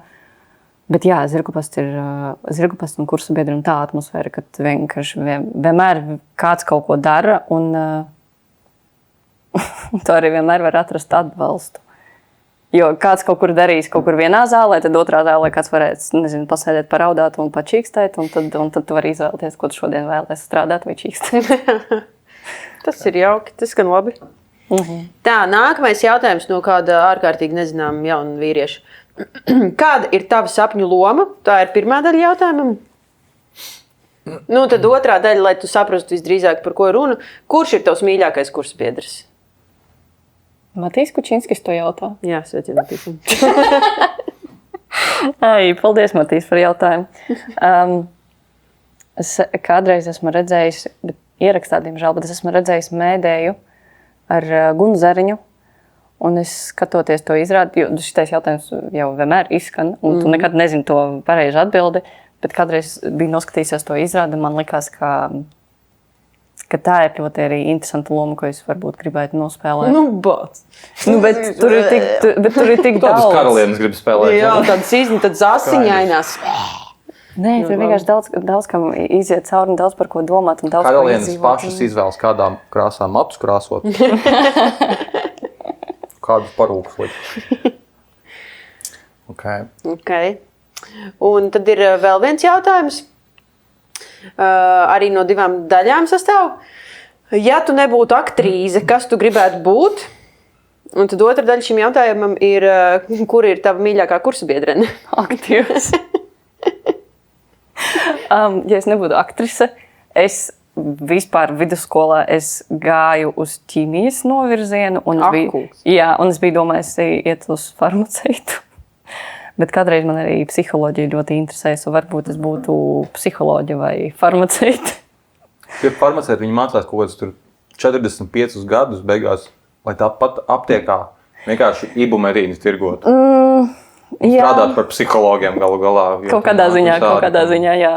Speaker 2: Bet jā, zirgupasts un kursa biedri un tā atmosfēra, ka vienkārši vienmēr kāds kaut ko dara un tu arī vienmēr var atrast atbalstu. Jo kāds kaut kur darīs kaut kur vienā zālē, tad otrā zālē kāds varēs, nezinu, pasēdēt, paraudāt un pačīkstēt, un tad tu vari izvēlēties, ko tu šodien vēlies strādāt vai čīkstēt.
Speaker 3: Tas ir jauki, tas gan labi. Tā, nākamais jautājums no kāda ārkārtīgi nezināma jauna vīrieša. Kāda ir tava sapņu loma? Tā ir pirmā daļa jautājumam. Nu, tad otrā daļa, lai tu saprastu visdrīzāk, par ko ir runa. Kurš ir tavs mīļākais kursbiedrs?
Speaker 2: Matīs Kučinskis to jautā.
Speaker 3: Jā, sveicien, Matīs.
Speaker 2: Paldies, Matīs, par jautājumu. Es kādreiz esmu redzējis, bet ierakstā, diemžēl, bet es esmu redzējis mēdēju ar Gunu Zariņu. Un es skatoties to izrādi, jo šitais jautājums jau vienmēr izskan, un tu nekad nezini to pareizu atbildi, bet kādreiz biju noskatījusies to izrādi, man likās, ka tā ir ļoti arī interesanta loma, ko es varbūt gribētu nospēlēt. Bet tur ir tik daudz.
Speaker 1: Tādas karalienes grib spēlēt.
Speaker 3: Jā, tādas asiņainās.
Speaker 2: Nē, tur vienkārši daudz kam iziet cauri un daudz par ko domāt.
Speaker 1: Karalienes pašas izvēlas kādām krāsām matus krāsot. Kādus parūkus likt.
Speaker 3: Okay. Un tad ir vēl viens jautājums. Arī no 2 daļām sastāv. Ja tu nebūtu aktrīze, kas tu gribētu būt? Un tad otra daļa šim jautājumam ir, kur ir tava mīļākā kursabiedrene?
Speaker 2: Aktīvs. Ja es nebūtu aktrise, es vispār vidusskolā es gāju uz ķīmijas novirzienu. Un es biju domājis iet uz farmaceitu. Bet kādreiz man arī psiholoģija ļoti interesēs. Varbūt es būtu psiholoģija vai farmaceita.
Speaker 1: Tie farmaceiti, viņi mācās kaut kādus 45 gadus beigās, lai tāpat aptiekā vienkārši ibumerīnas tirgot. Strādāt par psihologiem galu galā.
Speaker 2: Kaut kādā ziņā, jā.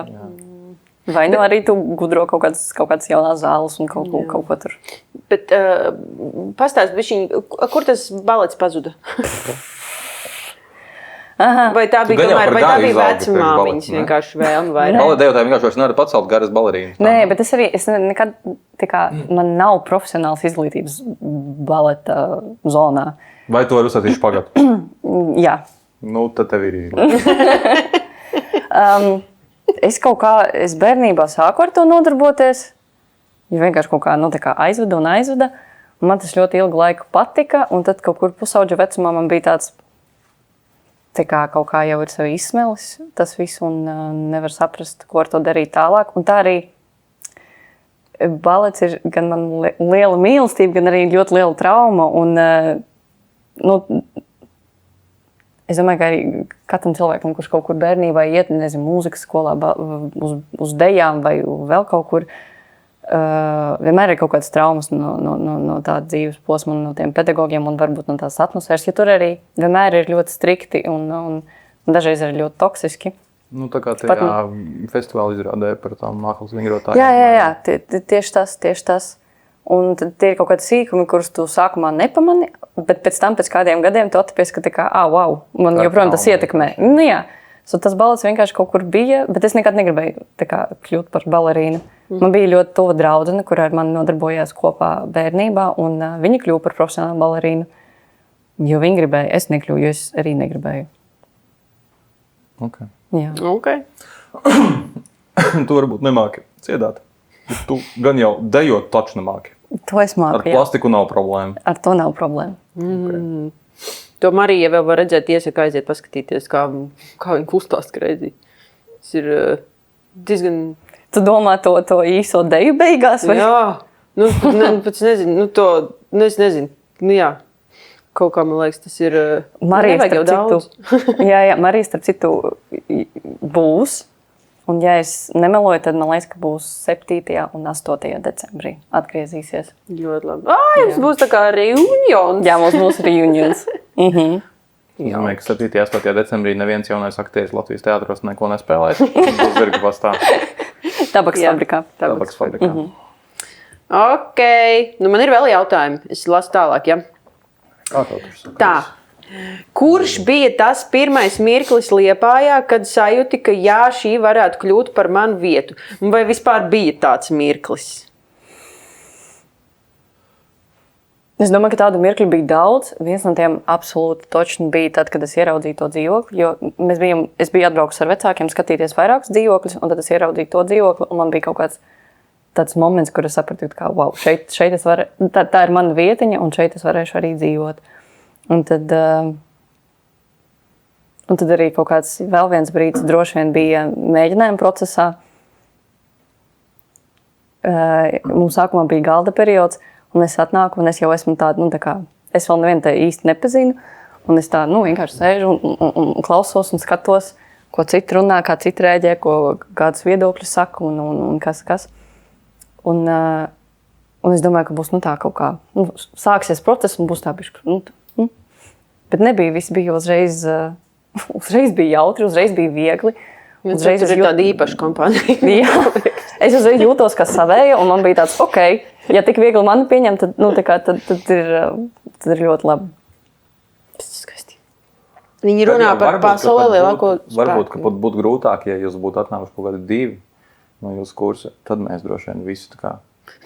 Speaker 2: Vai nu arī tu gudro kaut kādas jaunās zāles un kaut ko tur.
Speaker 3: Bet pastāst bišķiņ, kur tas balets pazuda? Vai tā bija vecmāmiņas vienkārši vēlme?
Speaker 1: Baletējotāji vienkārši vairs nevar pacelt garas balerīnas.
Speaker 2: Nē, bet es nekad, man nav profesionāls izglītības baleta zonā.
Speaker 1: Vai tu vari uzsākt špagatu?
Speaker 2: Jā.
Speaker 1: Nu, tad tev ir izglītība.
Speaker 2: Es bērnībā sāku ar to nodarboties. Ja vienkārši kaut kā aizveda. Man tas ļoti ilgu laiku patika. Un tad kaut kur pusauģa vecumā man bija tāds, kaut kā jau ir sevi izsmelis tas viss un nevar saprast, ko ar to darīt tālāk. Un tā arī balets ir gan man liela mīlestība, gan arī ļoti liela trauma. Un, es domāju, ka arī katram cilvēkam, kurš kaut kur bērnībā iet, nezinu, mūzikas skolā, uz dejām vai vēl kaut kur, vienmēr ir kaut kādas traumas no tāda dzīves posma, no tiem pedagogiem un varbūt no tās atmosfēras, jo tur arī vienmēr ir ļoti strikti un dažreiz arī ļoti toksiski.
Speaker 1: Nu, tā kā tajā festivāla izrādē par tām mākslas vingrotājiem.
Speaker 2: Jā, tieši tas. Un tad tie ir kaut kādi sīkumi, kurus tu sākumā nepamani, bet pēc kādiem gadiem tu attopies, ka wow, man joprojām tas ietekmē. Nu, jā, tas balets vienkārši kaut kur bija, bet es nekad negribēju kļūt par balerīnu. Man bija ļoti tuva draudzene, kur ar mani nodarbojās kopā bērnībā, un viņa kļuva par profesionālu balerīnu. Jo viņi gribēja, es nekļuvu, jo es arī negribēju.
Speaker 1: Okay.
Speaker 2: Jā.
Speaker 3: Okay.
Speaker 1: Tu varbūt nemāki dziedāt. Tu gan jau dejot taču nemāki.
Speaker 2: To es māku,
Speaker 1: Ar plastiku nav problēma.
Speaker 2: Ar to nav problēma.
Speaker 3: Okay. To Marija vēl var redzēt, iesaka aiziet paskatīties, kā viņi kustās kreizī. Tas ir diezgan...
Speaker 2: Tu domā to īso deju beigās? Vai?
Speaker 3: Jā, pēc nezinu, es nezinu. Jā, kaut kā man liekas, tas ir...
Speaker 2: Marija, starp citu, jā, Marija, starp citu, būs. Un, ja es nemeloju, tad man liekas, ka būs 7. un 8. decembrī atgriezīsies.
Speaker 3: Ļoti labi. Jums būs tā kā reunions.
Speaker 2: Jā, mums būs reunions.
Speaker 1: Es domāju, ka 7. un 8. decembrī neviens jaunais aktieris Latvijas teātros neko nespēlēs. Būs zirgpastā.
Speaker 2: Tabaks fabrikā.
Speaker 1: Tabaks fabrikā.
Speaker 3: Ok. Man ir vēl jautājumi. Es lasu tālāk, ja?
Speaker 1: Kā tev tur saka?
Speaker 3: Tā. Kurš bija tas pirmais mirklis Liepājā, kad sajūti, ka jā, šī varētu kļūt par manu vietu? Vai vispār bija tāds mirklis?
Speaker 2: Es domāju, ka tādu mirkļu bija daudz. Viens no tiem absolūti točni bija tad, kad es ieraudzīju to dzīvokli. Jo es biju atbraukusi ar vecākiem, skatīties vairākus dzīvokļus, un tad es ieraudzīju to dzīvokli. Un man bija kaut kāds tāds moments, kur es sapratu, ka wow, šeit es varu, tā ir mana vietiņa, un šeit es varēšu arī dzīvot. Un tad arī kaut kāds vēl viens brīdis droši vien bija mēģinājuma procesā. Mums sākumā bija galda periods. Un es atnāku, un es jau esmu tāda, es vēl nevienu te īsti nepazinu. Un es tā, vienkārši sēžu un klausos un skatos, ko citi runā, kā citi rēģē, kādus viedokļus saka un kas. Un es domāju, ka būs tā kaut kā, sāksies process un būs tā bišķi. Bet nebija, viss bija uzreiz bija jautri, uzreiz bija viegli.
Speaker 3: Uzreiz ir tāda īpaša kompānija.
Speaker 2: Jā, es uzreiz jūtos kā savēja, un man bija tāds, ja tik viegli mani pieņem, tad ir ļoti labi.
Speaker 3: Tas ir skaisti. Viņi runā par pasaulē lielāko spēku.
Speaker 1: Varbūt, ka pat būtu grūtāk, ja jūs būtu atnākuši kaut kādi 2 no jūsu kursa, tad mēs droši vien visi tā kā...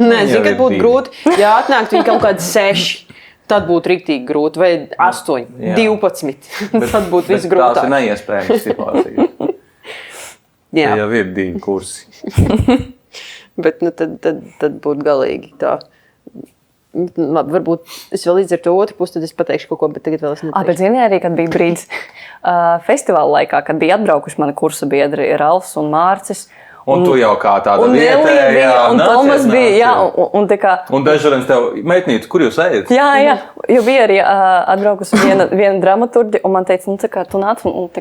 Speaker 3: Nē, zinu, kad būtu grūti, ja atnākt viņi kaut kādi 6. Tad būtu riktīgi grūti, vai 8, 12. Tad būtu viss grūtāk.
Speaker 1: Tās ir neiespējams situācijas.
Speaker 3: Jā.
Speaker 1: Jau ir 2 kursi.
Speaker 3: Bet tad būtu galīgi tā. Labi, varbūt es vēl līdz ar to otru pusi, tad es pateikšu kaut ko, bet tagad vēl es neteikšu.
Speaker 2: Bet zini arī, kad bija brīdis festivāla laikā, kad bija atbraukuši mani kursa biedri Ralfs un Mārcis.
Speaker 1: Un tu jau kā tāda vietējā,
Speaker 2: un Tomas bija, jā, un tā kā...
Speaker 1: Un dažreiz tev, meitnīte, kur jūs ejat?
Speaker 2: Jā, jo bija arī atbraukusi viena dramaturģi, un man teica, tā kā tu nāc un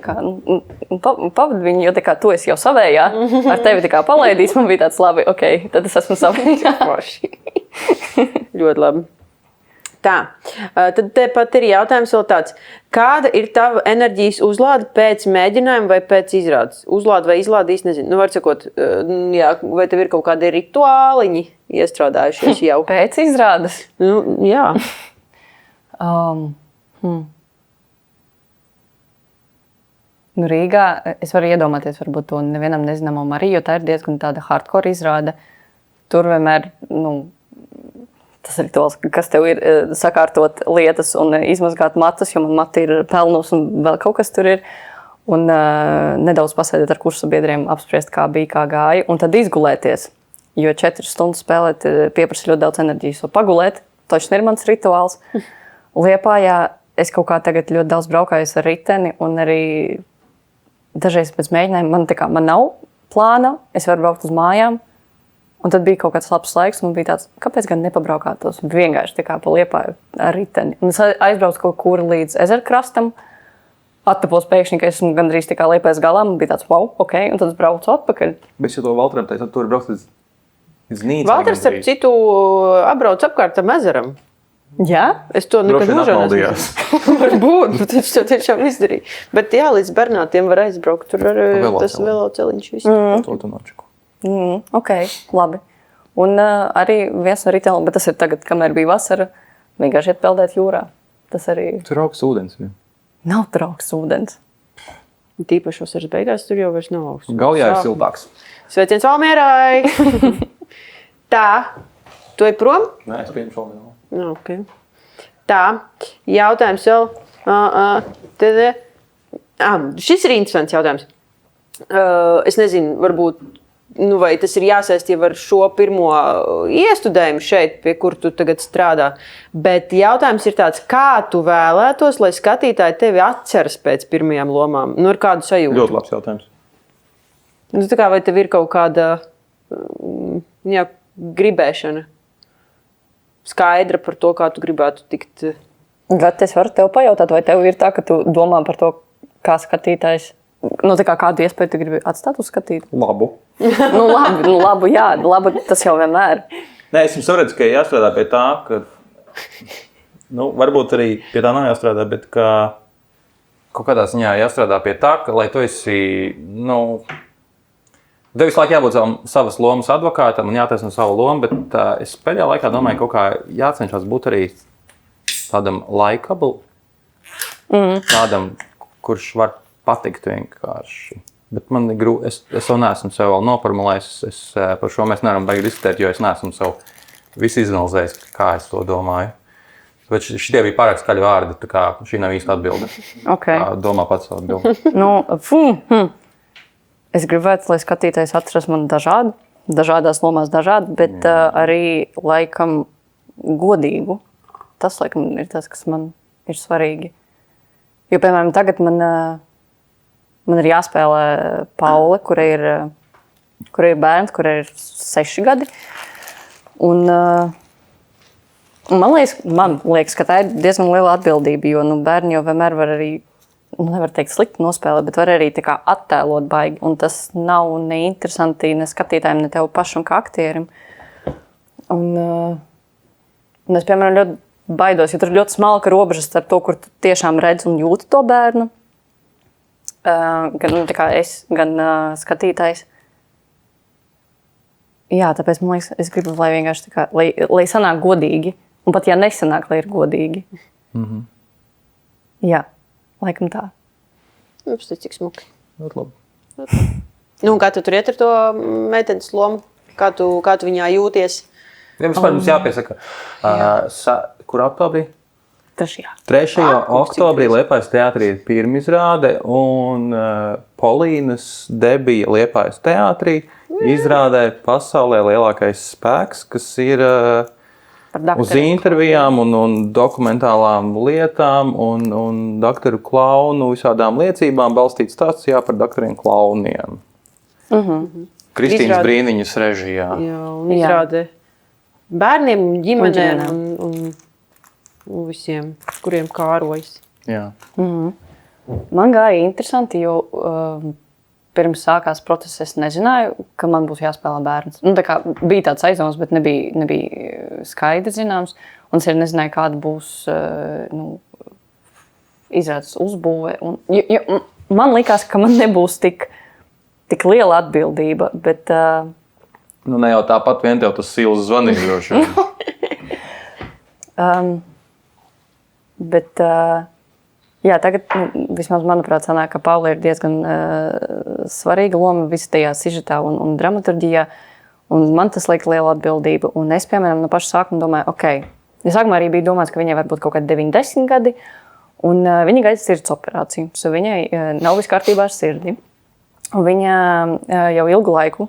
Speaker 2: pavadi viņu, jo tā kā tu esi jau savējā, ar tevi tā kā palaidīs, man bija tāds labi, tad es esmu savējā.
Speaker 3: Ļoti labi. Tā, tad tepat ir jautājums vēl tāds. Kāda ir tava enerģijas uzlāde pēc mēģinājuma vai pēc izrādes? Uzlāde vai izlāde īsti nezinu. Var sakot, vai tev ir kaut kādi rituāliņi iestrādājušies jau?
Speaker 2: Pēc izrādes?
Speaker 3: Jā.
Speaker 2: Rīgā es varu iedomāties varbūt to nevienam nezināmo Mariju, jo tā ir diezgan tāda hardcore izrāde. Tur vienmēr, tas ir tos, kas tev ir sakārtot lietas un izmazgāt matus, jo man mati ir pelnus un vēl kaut kas tur ir. Un nedaudz pasēdēt ar kursa biedriem, apspriest, kā bija, kā gāja. Un tad izgulēties, jo 4 stundas spēlēt pieprasa ļoti daudz enerģijas. Un pagulēt, taču ir mans rituāls. Liepājā es kaut kā tagad ļoti daudz braukājos ar riteni un arī dažreiz pēc mēģinājuma man nav plāna, es varu braukt uz mājām. Un tad bija kaut kāds labs laiks, un bija tāds, kāpēc gan nepabraukātos? Vienkārši tā kā pa Liepāju ar riteni. Un es aizbraucu kaut kur līdz ezerkrastam, attapos pēkšņi, ka esmu gandrīz tā kā Liepājas galā, un bija tāds, wow, un tad es braucu atpakaļ.
Speaker 1: Bet ja to Valteram teica, tad tu vari braukt līdz Nīcai.
Speaker 3: Valters ar citu apbrauc apkārt tam ezeram.
Speaker 2: Jā?
Speaker 3: Es to nekad mūžā nesmu. Varbūt, bet viņš to tiešām izdarīja. Bet jā, līdz Bernātiem var aizbraukt, tur ar tas veloceliņš viss.
Speaker 1: To tu nočeku.
Speaker 2: Labi. Un arī viens no rituāliem, bet tas ir tagad, kamēr bija vasara, vienkārši iet peldēt jūrā. Tas arī...
Speaker 1: Tur augsts ūdens. Ja.
Speaker 2: Nav tur augsts ūdens.
Speaker 3: Tīpaši vasaras beigās tur jau vairs nav augsts.
Speaker 1: Gaujā ir siltāks.
Speaker 3: Sveiciens Valmierai! Tā, tu ej prom?
Speaker 1: Nē, es pieņemšu Valmieru.
Speaker 3: Okay. Tā, jautājums vēl. Šis ir interesants jautājums. Es nezinu, varbūt, vai tas ir jāsaist jau ar šo pirmo iestudējumu šeit, pie kur tu tagad strādā. Bet jautājums ir tāds, kā tu vēlētos, lai skatītāji tevi atceras pēc pirmajām lomām? Ar kādu sajūtu?
Speaker 1: Ļoti labs jautājums.
Speaker 3: Tā kā vai tev ir kaut kāda gribēšana skaidra par to, kā tu gribētu tikt?
Speaker 2: Bet es varu tev pajautāt, vai tev ir tā, ka tu domā par to, kā skatītājs, kādu iespēju tu gribi atstāt uz skatītāju?
Speaker 1: Labu.
Speaker 2: Labu, jā, labu, tas jau vienmēr.
Speaker 1: Nē, es jums saredzu, ka jāstrādā pie tā, ka, varbūt arī pie tā nav jāstrādā, bet ka kaut kādā ziņā jāstrādā pie tā, ka, lai tu esi, tev visu laiku jābūt savas lomas advokātam un jātaisno savu lomu, bet es pēdējā laikā domāju, kaut kā jācenšas būt arī tādam likeable. Tādam, kurš var patikt vienkārši. Bet man ir grūti, es vēl neesmu sev vēl noformulējis, par šo mēs nevaram baigi diskutēt, jo es neesmu sev visu izanalizējis, kā es to domāju. Bet šitie bija pārāk skaļi vārdi, tā kā šī nav īsta atbilde.
Speaker 2: Okay.
Speaker 1: Domā pats savu atbildi.
Speaker 2: Es gribētu, lai skatītājs atceras man dažādās lomās dažādi, bet arī laikam godīgu. Tas laikam ir tas, kas man ir svarīgi. Jo, piemēram, tagad man ir jāspēlē Paule, kura ir bērns, kura ir 6 gadi. Un man liekas, ka tā ir diezgan liela atbildība, jo bērni jau vienmēr var arī, nevar teikt slikti nospēlēt, bet var arī tā kā attēlot baigi. Un tas nav neinteresanti ne skatītājiem, ne tev pašam kā aktierim. Un es, piemēram, ļoti baidos, jo tur ir ļoti smalka robeža starp to, kur tu tiešām redzi un jūti to bērnu. Gan tā kā es, gan skatītājs. Jā, tāpēc man liekas, es gribu, lai vienkārši tā kā, lai sanāk godīgi. Un pat ja nesanāk, lai ir godīgi. Jā, laikam tā.
Speaker 3: Mums tas cik smuki.
Speaker 1: Ļoti labi.
Speaker 3: Nu, kā tu tur iet ar to meitenes lomu? Kā tu viņā jūties?
Speaker 1: Vispār mums jāpiesaka, kur oktobrī?
Speaker 2: 3.
Speaker 1: oktobrī Liepājas teātrī ir pirmizrāde un Polīnas debija Liepājas teātrī izrādē pasaulē lielākais spēks, kas ir uz intervijām un dokumentālām lietām un doktoru klaunu visādām liecībām balstīts stāsts par doktoriem klauniem. Kristīnas Brīniņas režijā.
Speaker 3: Jā, un izrāde bērniem, ģimenēm un visiem, kuriem kārojas.
Speaker 1: Jā.
Speaker 2: Man gāja interesanti, jo pirms sākās process es nezināju, ka man būs jāspēlē bērns. Tā kā bija tāds aizdoms, bet nebija skaidri zināms. Un es arī nezināju, kāda būs izrādes uzbūve. Man likās, ka man nebūs tik liela atbildība, bet...
Speaker 1: Ne jau tāpat vien tev tas sīls zvanīja droši.
Speaker 2: Bet, jā, tagad, vismaz manuprāt, sanāk, ka Paula ir diezgan svarīga loma visā tajā sižetā un dramaturģijā. Un man tas liek liela atbildība. Un es, piemēram, no paša sākuma domāju, ja sākumā arī bija domāts, ka viņai var būt kaut kādi 90 gadi, un viņa gaida sirds operāciju. Viņai nav viss kārtībā ar sirdi. Un viņa jau ilgu laiku,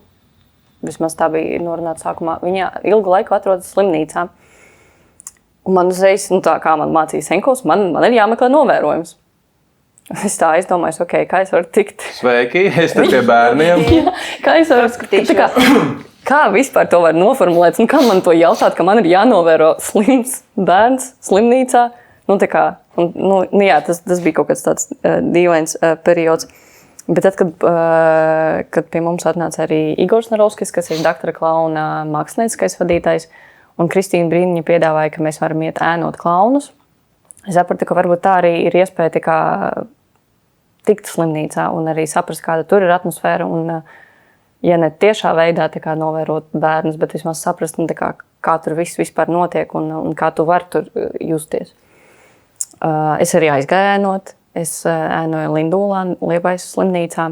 Speaker 2: vismaz tā bija norunāta sākumā, viņa ilgu laiku atrodas slimnīcā. Un man uzreiz, tā kā man mācīja Senkos, man ir jāmeklē novērojums. Es tā aizdomājos, kā es varu tikt.
Speaker 1: Sveiki, es te pie bērniem.
Speaker 2: Jā, kā es varu skatīties? Kā vispār to var noformulēt? Un kā man to jautāt, ka man ir jānovēro slims bērns slimnīcā? Jā, tas bija kaut kāds tāds dīvains periods. Bet tad, kad pie mums atnāca arī Igors Narovskis, kas ir doktora klauna mākslinieckais vadītājs, un Kristīna Brīniņa piedāvāja, ka mēs varam iet ēnot klaunus, es sapratu, ka varbūt tā arī ir iespēja tikt slimnīcā un arī saprast, kāda tur ir atmosfēra. Un, ja ne tiešā veidā novērot bērnus, bet vismaz saprast, kā tur viss vispār notiek un kā tu vari tur justies. Es arī aizgāju ēnot. Es ēnoju Lindūlā, Liepājas slimnīcā.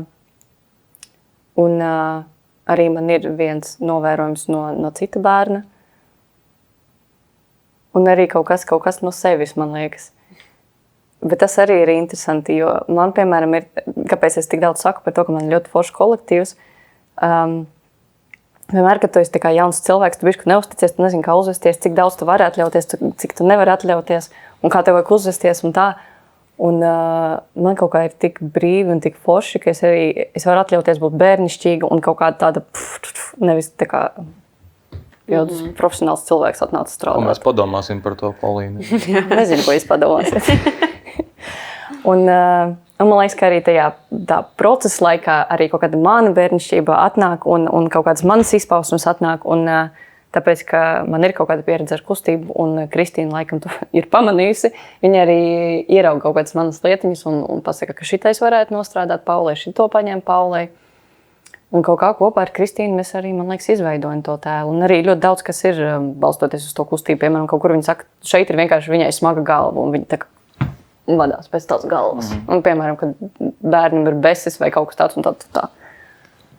Speaker 2: Un arī man ir viens novērojums no cita bērna. Un arī kaut kas no sevis, man liekas. Bet tas arī ir interesanti, jo man, piemēram, kāpēc es tik daudz saku par to, ka man ir ļoti foršs kolektīvs. Vienmēr, kad tu esi jauns cilvēks, tu bišķi neusticies, tu nezini, kā uzvesties, cik daudz tu vari atļauties, cik tu nevari atļauties, un kā tev vajag uzvesties un tā. Un man kaut kā ir tik brīvi un tik forši, ka es varu atļauties būt bērnišķīga un kaut kāda tāda, nevis tā kā profesionāls cilvēks atnāca strādāt.
Speaker 1: Un mēs padomāsim par to, Polīna.
Speaker 2: Nezinu, ko jūs padomāsiet. Un man liekas, ka arī tā procesa laikā arī kaut kāda mana bērnišķība atnāk un kaut kādas manas izpausmes atnāk. Un tāpēc, ka man ir kaut kāda pieredze ar kustību, un Kristīna laikam to ir pamanījusi. Viņa arī ierauga kaut kādas manas lietiņas un pasaka, ka šitais varētu nostrādāt Paulai, šito paņem Paulai. Un kaut kā kopā ar Kristīnu mēs arī, man liekas, izveidojam to tēlu. Un arī ļoti daudz, kas ir balstoties uz to kustību. Piemēram, kaut kur viņa saka, šeit ir vienkārši viņai smaga galva, un viņa tā kā vadās pēc tās galvas. Un, piemēram, kad bērnam ir besis vai kaut kas tāds un tā.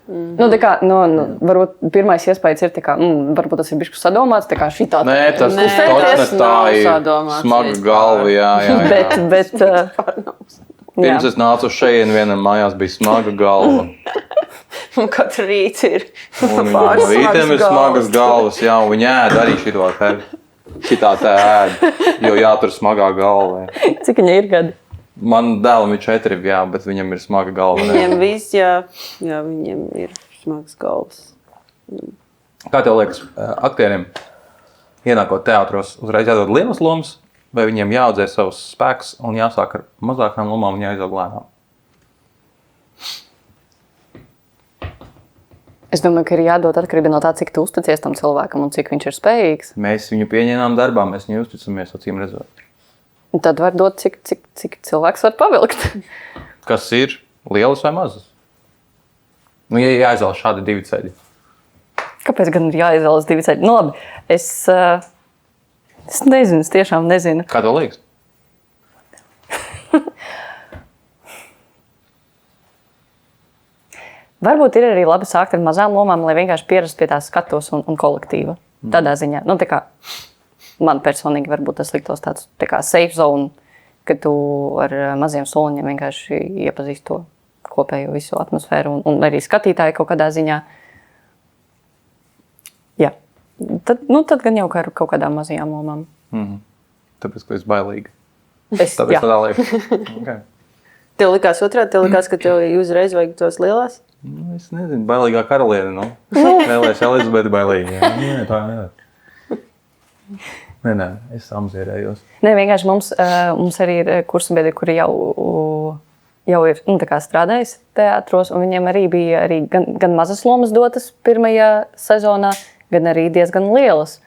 Speaker 2: Nu, tā kā, varbūt pirmais iespējas ir, varbūt tas ir bišķi sadomāts, tā kā šitā.
Speaker 1: Nē, tas točne tā ir smaga galva, jā.
Speaker 2: Bet
Speaker 1: pirms es nācu uz šejienu, vienam mājās bija smaga galva.
Speaker 3: Un katru rītu ir
Speaker 1: rītiem ir smagas galvas, jā, un viņi ēd arī šitā tā ēd, jo jātur smagā galva.
Speaker 2: Cik viņa ir gadi?
Speaker 1: Man dēlam ir 4, jā, bet viņam ir smaga galva.
Speaker 3: Viņiem viss, jā, viņiem ir smagas galvas.
Speaker 1: Kā tev liekas, aktieriem ienākot teātros uzreiz jādod lielas lomas, vai viņiem jāaudzē savus spēkus un jāsāk ar mazākām lomām un jāizaug lēnām?
Speaker 2: Es domāju, ka ir jādod atkarībā no tā, cik tu uzticies tam cilvēkam un cik viņš ir spējīgs.
Speaker 1: Mēs viņu pieņēmām darbā, mēs viņu uzticamies, acīm redzot.
Speaker 2: Un tad var dot, cik cilvēks var pavilkt.
Speaker 1: Kas ir lielas vai mazas? Nu, ja jāizvēlas šādi 2 ceļi.
Speaker 2: Kāpēc gan ir jāizvēlas 2 ceļi? Nu, labi, es nezinu, es tiešām nezinu.
Speaker 1: Kā tev liekas?
Speaker 2: Varbūt ir arī labi sākt ar mazām lomām, lai vienkārši pierastu pie tās skatos un kolektīva. Tādā ziņā. Nu, tā kā man personīgi varbūt tas liktos tāds tā kā safe zone, ka tu ar maziem soliņiem vienkārši iepazīsti to kopējo visu atmosfēru un arī skatītāju kaut kādā ziņā. Jā. Tad gan jau ar kaut kādām mazajām lomām.
Speaker 1: Tāpēc, ka esi bailīga.
Speaker 2: Tāpēc
Speaker 1: tādā liekas. Okay.
Speaker 3: Tev likās otrādi? Tev likās, ka tev uzreiz vajag tos lielās?
Speaker 1: Nu, es nezinu, bailīgā karaliene, nu. Vēlēs Elizabeti bailīgi. Nē, tā nevar. Nē, es samzierējos.
Speaker 2: Nē, vienkārši mums arī ir kursabiedri, kuri jau ir strādājis teātros, un viņiem arī bija gan mazas lomas dotas pirmajā sezonā, gan arī diezgan lielas.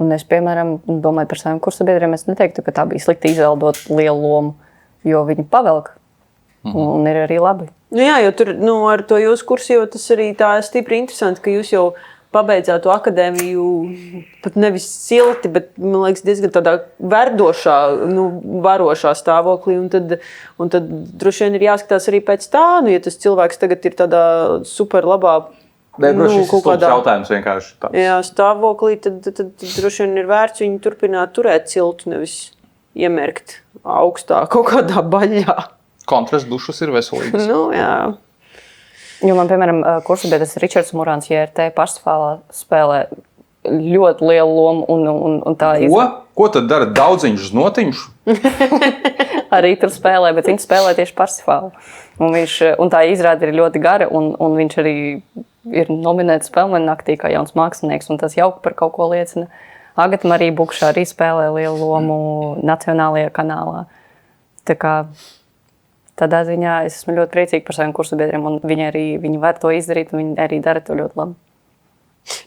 Speaker 2: Un es, piemēram, domāju par saviem kursabiedriem, es neteiktu, ka tā bija slikta izvēle dot lielu lomu, jo viņi pavelk. Un ir arī labi.
Speaker 3: Nu jā, jo tur ar to jūsu kursu, jo tas arī tā stipri interesanti, ka jūs jau pabeidzāt to akadēmiju pat nevis silti, bet, man liekas, diezgan tādā verdošā, varošā stāvoklī. Un tad droši vien ir jāskatās arī pēc tā, ja tas cilvēks tagad ir tādā super labā
Speaker 1: kaut kādā jautājums vienkārši tāds.
Speaker 3: Jā, stāvoklī, tad droši vien ir vērts viņu turpināt turēt siltu, nevis iemerkt augstā kaut kādā baļā.
Speaker 1: Kontrasts dušas ir veselīgs.
Speaker 3: Jā.
Speaker 2: Jo man, piemēram, kursabiedrs Ričards Murāns JRT Parsifālā spēlē ļoti lielu lomu. Un tā
Speaker 1: Ko tad dara daudziņš znotiņš?
Speaker 2: Arī tur spēlē, bet viņš spēlē tieši Parsifālu. Un tā izrāde ir ļoti gara, un viņš arī ir nominēts Spēlmeņa naktī kā jauns mākslinieks, un tas jauki par kaut ko liecina. Agata Marija Bukša arī spēlē lielu lomu Nacionālajā kanālā. Tā kā tādā ziņā es esmu ļoti priecīga par saviem kursabiedriem, un viņi var to izdarīt, un viņi arī dara to ļoti labi.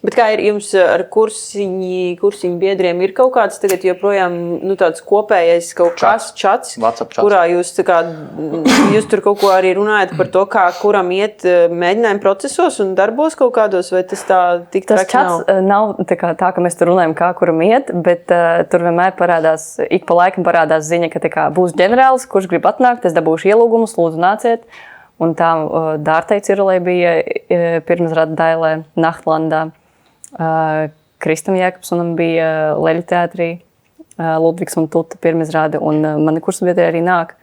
Speaker 3: Bet kā ir jums ar kursiņu biedriem? Ir kaut kāds tagad joprojām tāds kopējais kaut kāds čats, kurā jūs tur kaut ko arī runājat par to, kā kuram iet mēģinājuma procesos un darbos kaut kādos, vai tas tā tik traki nav?
Speaker 2: Tas čats nav tā, ka mēs tur runājam, kā kuram iet, bet tur vienmēr parādās, ik pa laikam parādās ziņa, ka būs ģenerālis, kurš grib atnākt, es dabūšu ielūgumus, lūdzu nāciet. Un tā Dārtei Cirulei bija pirmsrada Dailē Nachtlandā. Kristam Jēkabsonam bija Leļu teātrī Ludvigs un Tuta pirmsrada, un mani kursabiedri arī nāk.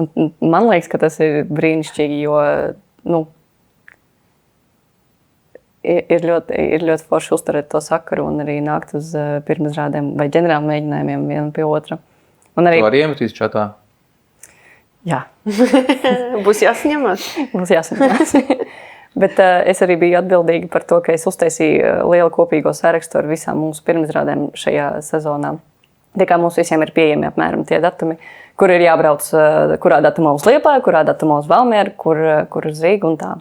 Speaker 2: Un man liekas, ka tas ir brīnišķīgi, jo ir ļoti forši uzturēt to sakaru un arī nākt uz pirmsrādēm vai ģenerāla mēģinājumiem vienam pie otra.
Speaker 1: Tu vari iemetīs čatā?
Speaker 2: Jā.
Speaker 3: Būs jāsaņemās.
Speaker 2: Būs jāsaņemās. Bet es arī biju atbildīga par to, ka es uztaisīju lielu kopīgo sarakstu ar visām mūsu pirmizrādēm šajā sezonā. Tā kā mums visiem ir pieejami apmēram tie datumi, kur ir jābrauc, kurā datumā uz Liepāju, kurā datumā uz Valmieru, kur uz Rīgu un tā.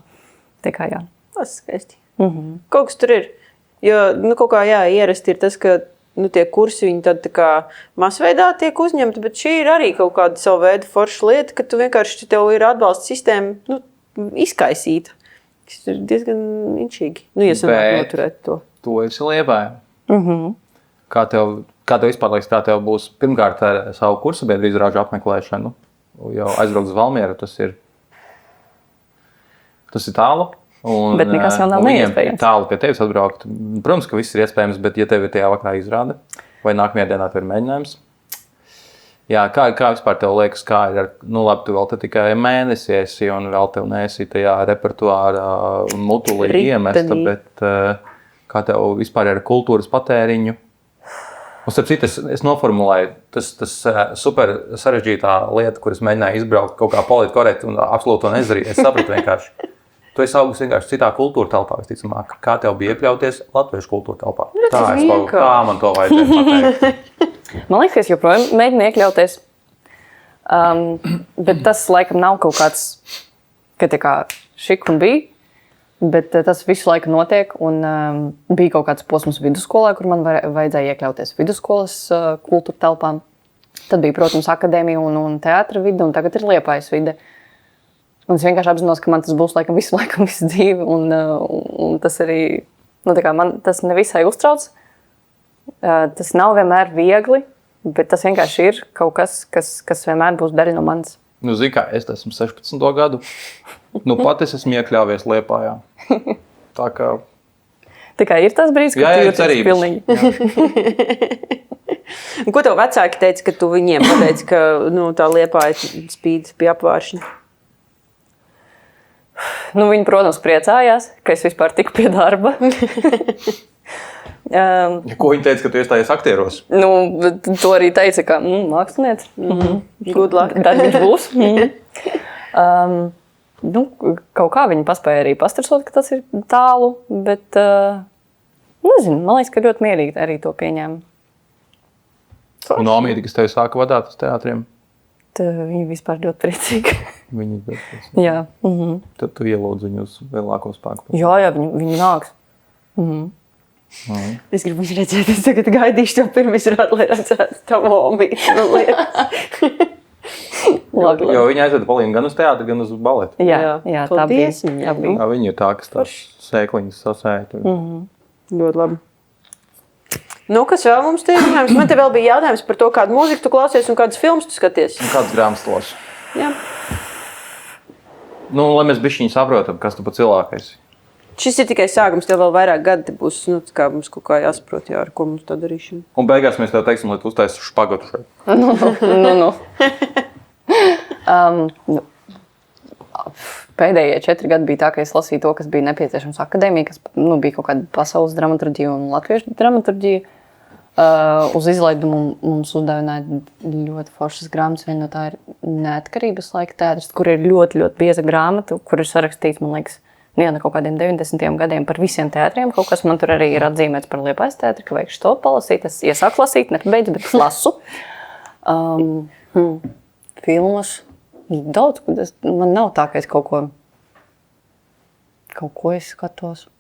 Speaker 2: Tā kā jā.
Speaker 3: Tas skaisti. Kaut kas tur ir. Jo kaut kā ierasti ir tas, ka tie kursi viņi tad tā kā masveidā tiek uzņemti, bet šī ir arī kaut kāda savu veidu forša lieta, ka tu vienkārši tev ir atbalsta sistēma izkaisīta. Tas ir diezgan inčīgi. Ja sanāk noturēt to.
Speaker 1: Tu esi Liepājā. Kā tev Kā tev vispār liekas, kā tev būs pirmkārt ar savu kursabiedru izrāžu apmeklēšanu? Jau aizbraukt uz Valmieru, tas ir tālu.
Speaker 2: Bet nekas jau nav neiespējams.
Speaker 1: Tālu pie tevis atbraukt. Protams, ka viss ir iespējams, bet ja tev ir tajā vakarā izrāde, vai nākamajā dienā tev ir mēģinājums, jā, kā vispār tev liekas, kā ir, labi, tu vēl te tikai mēnesi esi un vēl tev neesi tajā repertuāra un mutulī iemesta, bet kā tev vispār ir kultūras patēriņu? Un starp citu, es noformulēju, tas super sarežģītā lieta, kuras mēģināju izbraukt kaut kā politkorekti un absolūti to nezdarīju. Es sapratu vienkārši. Tu esi augusi vienkārši citā kultūra telpā, visticamāk. Kā tev bija iekļauties latviešu kultūra telpā? Tā man to vajadzēja pateikt.
Speaker 2: Man liekas, ka es joprojām mēģinu iekļauties, bet tas laikam nav kaut kāds, ka tā kā šik un bija, bet tas visu laiku notiek un bija kaut kāds posms vidusskolā, kur man vajadzēja iekļauties vidusskolas kultūra telpām. Tad bija, protams, akadēmija un teātra vide, un tagad ir Liepājas vide. Un es vienkārši apzinos, ka man tas būs laikam visu dzīvi, un tas arī, man tas nevisai uztrauc. Tas nav vienmēr viegli, bet tas vienkārši ir kaut kas, kas vienmēr būs daļa no manis.
Speaker 1: Zini kā, es esmu 16. gadu, pat es esmu iekļāvies Liepājā. Tā kā ir tas brīdis, kad tu jūties pilnīgi.
Speaker 3: Ko tev vecāki teica, ka tu viņiem pateici, ka tā Liepāja spīd pie apvāršņa?
Speaker 2: Viņi, protams, priecājās, ka es vispār tiku pie darba.
Speaker 1: Ko viņi teica, ka tu iestājies aktieros?
Speaker 2: To arī teica, ka mākslinieci.
Speaker 3: Good luck.
Speaker 2: Darbiņš būs. Kaut kā viņi paspēja arī pastrasot, ka tas ir tālu, bet nezinu, man liekas, ka ļoti mierīgi arī to pieņēma.
Speaker 1: Un Omīti, kas tevi sāka vadāt uz teātriem?
Speaker 2: Viņi vispār ļoti priecīgi.
Speaker 1: Viņi ļoti priecīgi.
Speaker 2: Jā.
Speaker 1: Tad tu ielūdzu viņu uz lielāko spēku.
Speaker 2: Jā, viņi nāks.
Speaker 3: Es gribu viņu redzēt, es tagad gaidīšu tev pirms rādu, lai redzētu tavu Omīti.
Speaker 2: Labi.
Speaker 1: Jo viņi aizveda Polīnu gan uz teātri, gan uz baletu.
Speaker 2: Jā, tā bija.
Speaker 1: Jā, viņi ir tā, kas tās sēkliņas sasēja.
Speaker 3: Ļoti labi. Kas vēl mums te ir jautājums? Man te vēl bija jautājums par to, kādu mūziku tu klausies un kādas filmas tu skaties.
Speaker 1: Un kādas grāmatas tu lasi?
Speaker 3: Jā.
Speaker 1: Lai mēs bišķiņi saprotam, kas tu pa cilvēkais.
Speaker 3: Šis ir tikai sākums, tev vēl vairāk gadi būs, kā mums kaut kā jāsaprot, ar ko mums tā darīšana.
Speaker 1: Un beigās mēs tev teiksim, lai tu uztaisi špagatu šeit.
Speaker 2: Pēdējie 4 gadi bija tā, ka es lasīju to, kas bija nepieciešams akadēmija, kas bija kaut kāda pasaules dramaturģija un latviešu dramaturģija. Uz izlaidumu mums uzdevināja ļoti foršas grāmatas. Viena no tā ir Neatkarības laika teātris, kur ir ļoti, ļoti bieza grāmata, kur ir sarakstīts, man liekas, no kaut kādiem 90. gadiem par visiem teātriem. Kaut kas man tur arī ir atzīmēts par Liepājas teātri, ka vajag to palasīt. Es iesāku lasīt, nepabeidzu, bet es lasu. Filmas. Daudz, man nav tā, ka es kaut ko es skatos.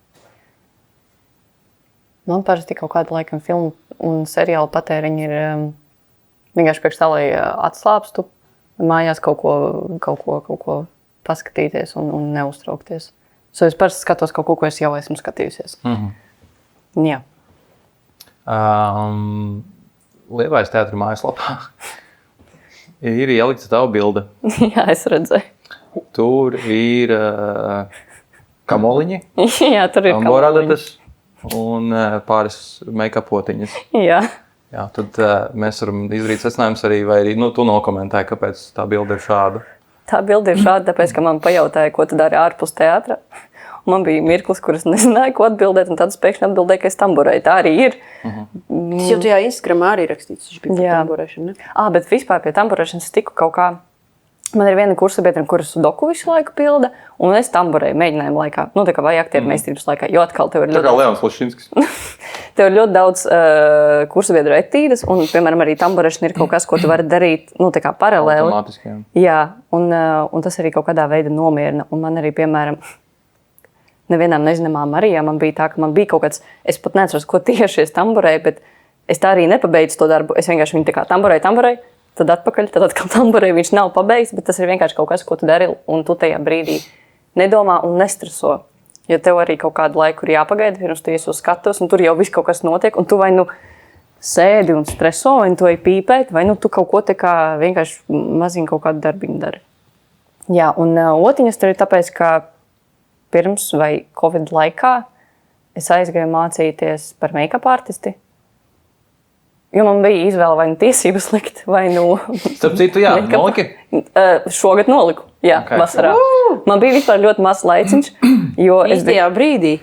Speaker 2: Man parasti kaut kāda laikam filmu un seriāla patēriņi ir vienkārši priekš tā, lai atslāpstu mājās kaut ko paskatīties un neuztraukties. Es parasti skatos kaut ko es jau esmu skatījusies. Jā.
Speaker 1: Liepājas teātra mājaslapā ir ielikta tava bilde.
Speaker 2: Jā, es redzēju.
Speaker 1: Tur ir kamoliņi,
Speaker 2: Jā, tur ir
Speaker 1: kamoliņi. Un pāris make-upotiņas.
Speaker 2: Jā.
Speaker 1: Jā, tad mēs varam izdarīt secinājumus arī, vai arī tu nokomentēji, kāpēc tā bilde ir šāda.
Speaker 2: Tā bilde ir šāda, tāpēc, ka man pajautāja, ko tu dari ārpus teātra. Man bija mirklis, kur es nezināju, ko atbildēt, un tad es pēkšņi atbildēju, ka es tamborēju. Tā arī ir.
Speaker 3: Tas jau tajā Instagramā arī rakstīts, viņš bija par tamborēšanu, ne?
Speaker 2: Bet vispār pie tamborēšanas tiku kaut kā. Man ir viena kursabiedra, kuras sudoku visu laiku pilda, un es tamborēju mēģinājumu laikā. Tā kā vai aktieru meistarības laikā, jo atkal tev ir ļoti...
Speaker 1: Tā kā Leons Lušinskis.
Speaker 2: Tev ir ļoti daudz kursabiedru etīdes, un, piemēram, arī tamborēšana ir kaut kas, ko tu vari darīt, tā kā paralēli.
Speaker 1: Automātiski, jā.
Speaker 2: Jā, un tas arī kaut kādā veidā nomierina. Un man arī, piemēram, nevienām nezināmām Marijām man bija tā, ka man bija kaut kāds, es pat neatceros, ko tieši es tamborēju, bet es tā arī nepabeidzu to darbu. Es vienkārši viņu tā kā tamborēju, tad atpakaļ, tad atkal tamborēju. Viņš nav pabeigts, bet tas ir vienkārši kaut kas, ko tu dari, un tu tajā brīdī nedomā un nestreso. Jo tev arī kaut kādu laiku ir jāpagaida, pirms tu iesi uz skatuves, un tur jau viss kaut kas notiek, un tu vai sēdi un streso, vai tu ej pīpēt, vai tu kaut ko tā kā vienkārši maziņu kaut kādu darbiņu dari. Jā, un otiņas tur ir tāpēc, ka pirms vai Covid laikā es aizgāju mācīties par make-up artisti. Jo man bija izvēle vai nu tiesības likt, vai nu...
Speaker 1: Starp citu, jā, noliki?
Speaker 2: Šogad noliku, jā, vasarā. Man bija vispār ļoti mazs laiciņš, jo es
Speaker 3: Īstajā brīdī.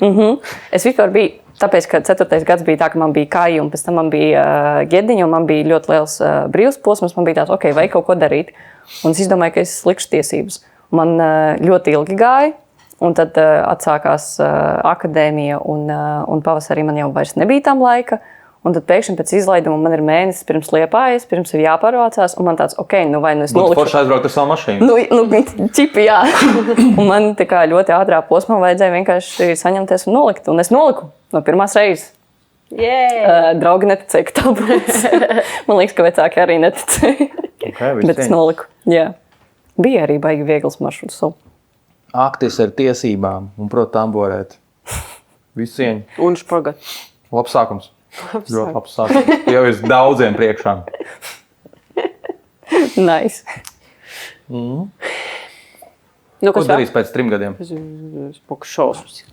Speaker 2: Es vispār biju, tāpēc, ka 4. gads bija tā, ka man bija kāja, un pēc tam man bija ģediņa, un man bija ļoti liels brīvs posms, man bija tāds, ok, vajag kaut ko darīt. Un es izdomāju, ka es likšu tiesības. Man ļoti ilgi gāja, un tad atsākās akadēmija, un pavasarī man jau vairs nebija tam laika. Un tad pēkšņi pēc izlaiduma man ir mēnesis pirms Liepājas, pirms ir jāpārvācās, un man tāds, ok, nu vai nu es nolikšu.
Speaker 1: Būtu forši aizbraukt ar savu mašīnu.
Speaker 2: Nu, čipi, jā. Un man tā kā ļoti ātrā posmā vajadzēja vienkārši saņemties un nolikt. Un es noliku no pirmās reizes. Draugi neticēja, ka tā būs. Man liekas, ka vecāki arī neticēja. Bet es noliku, jā. Bija arī baigi viegls maršruts.
Speaker 1: Aktis ar tiesībām un, protams, tamborēt. Visu cieņu.
Speaker 3: Un špagat.
Speaker 1: Labs sākums. Ļoti labs sākums. Jau ir daudziem priekšā.
Speaker 2: Nice.
Speaker 3: Nu,
Speaker 1: Ko darīs pēc 3 gadiem?
Speaker 3: Es šausmas.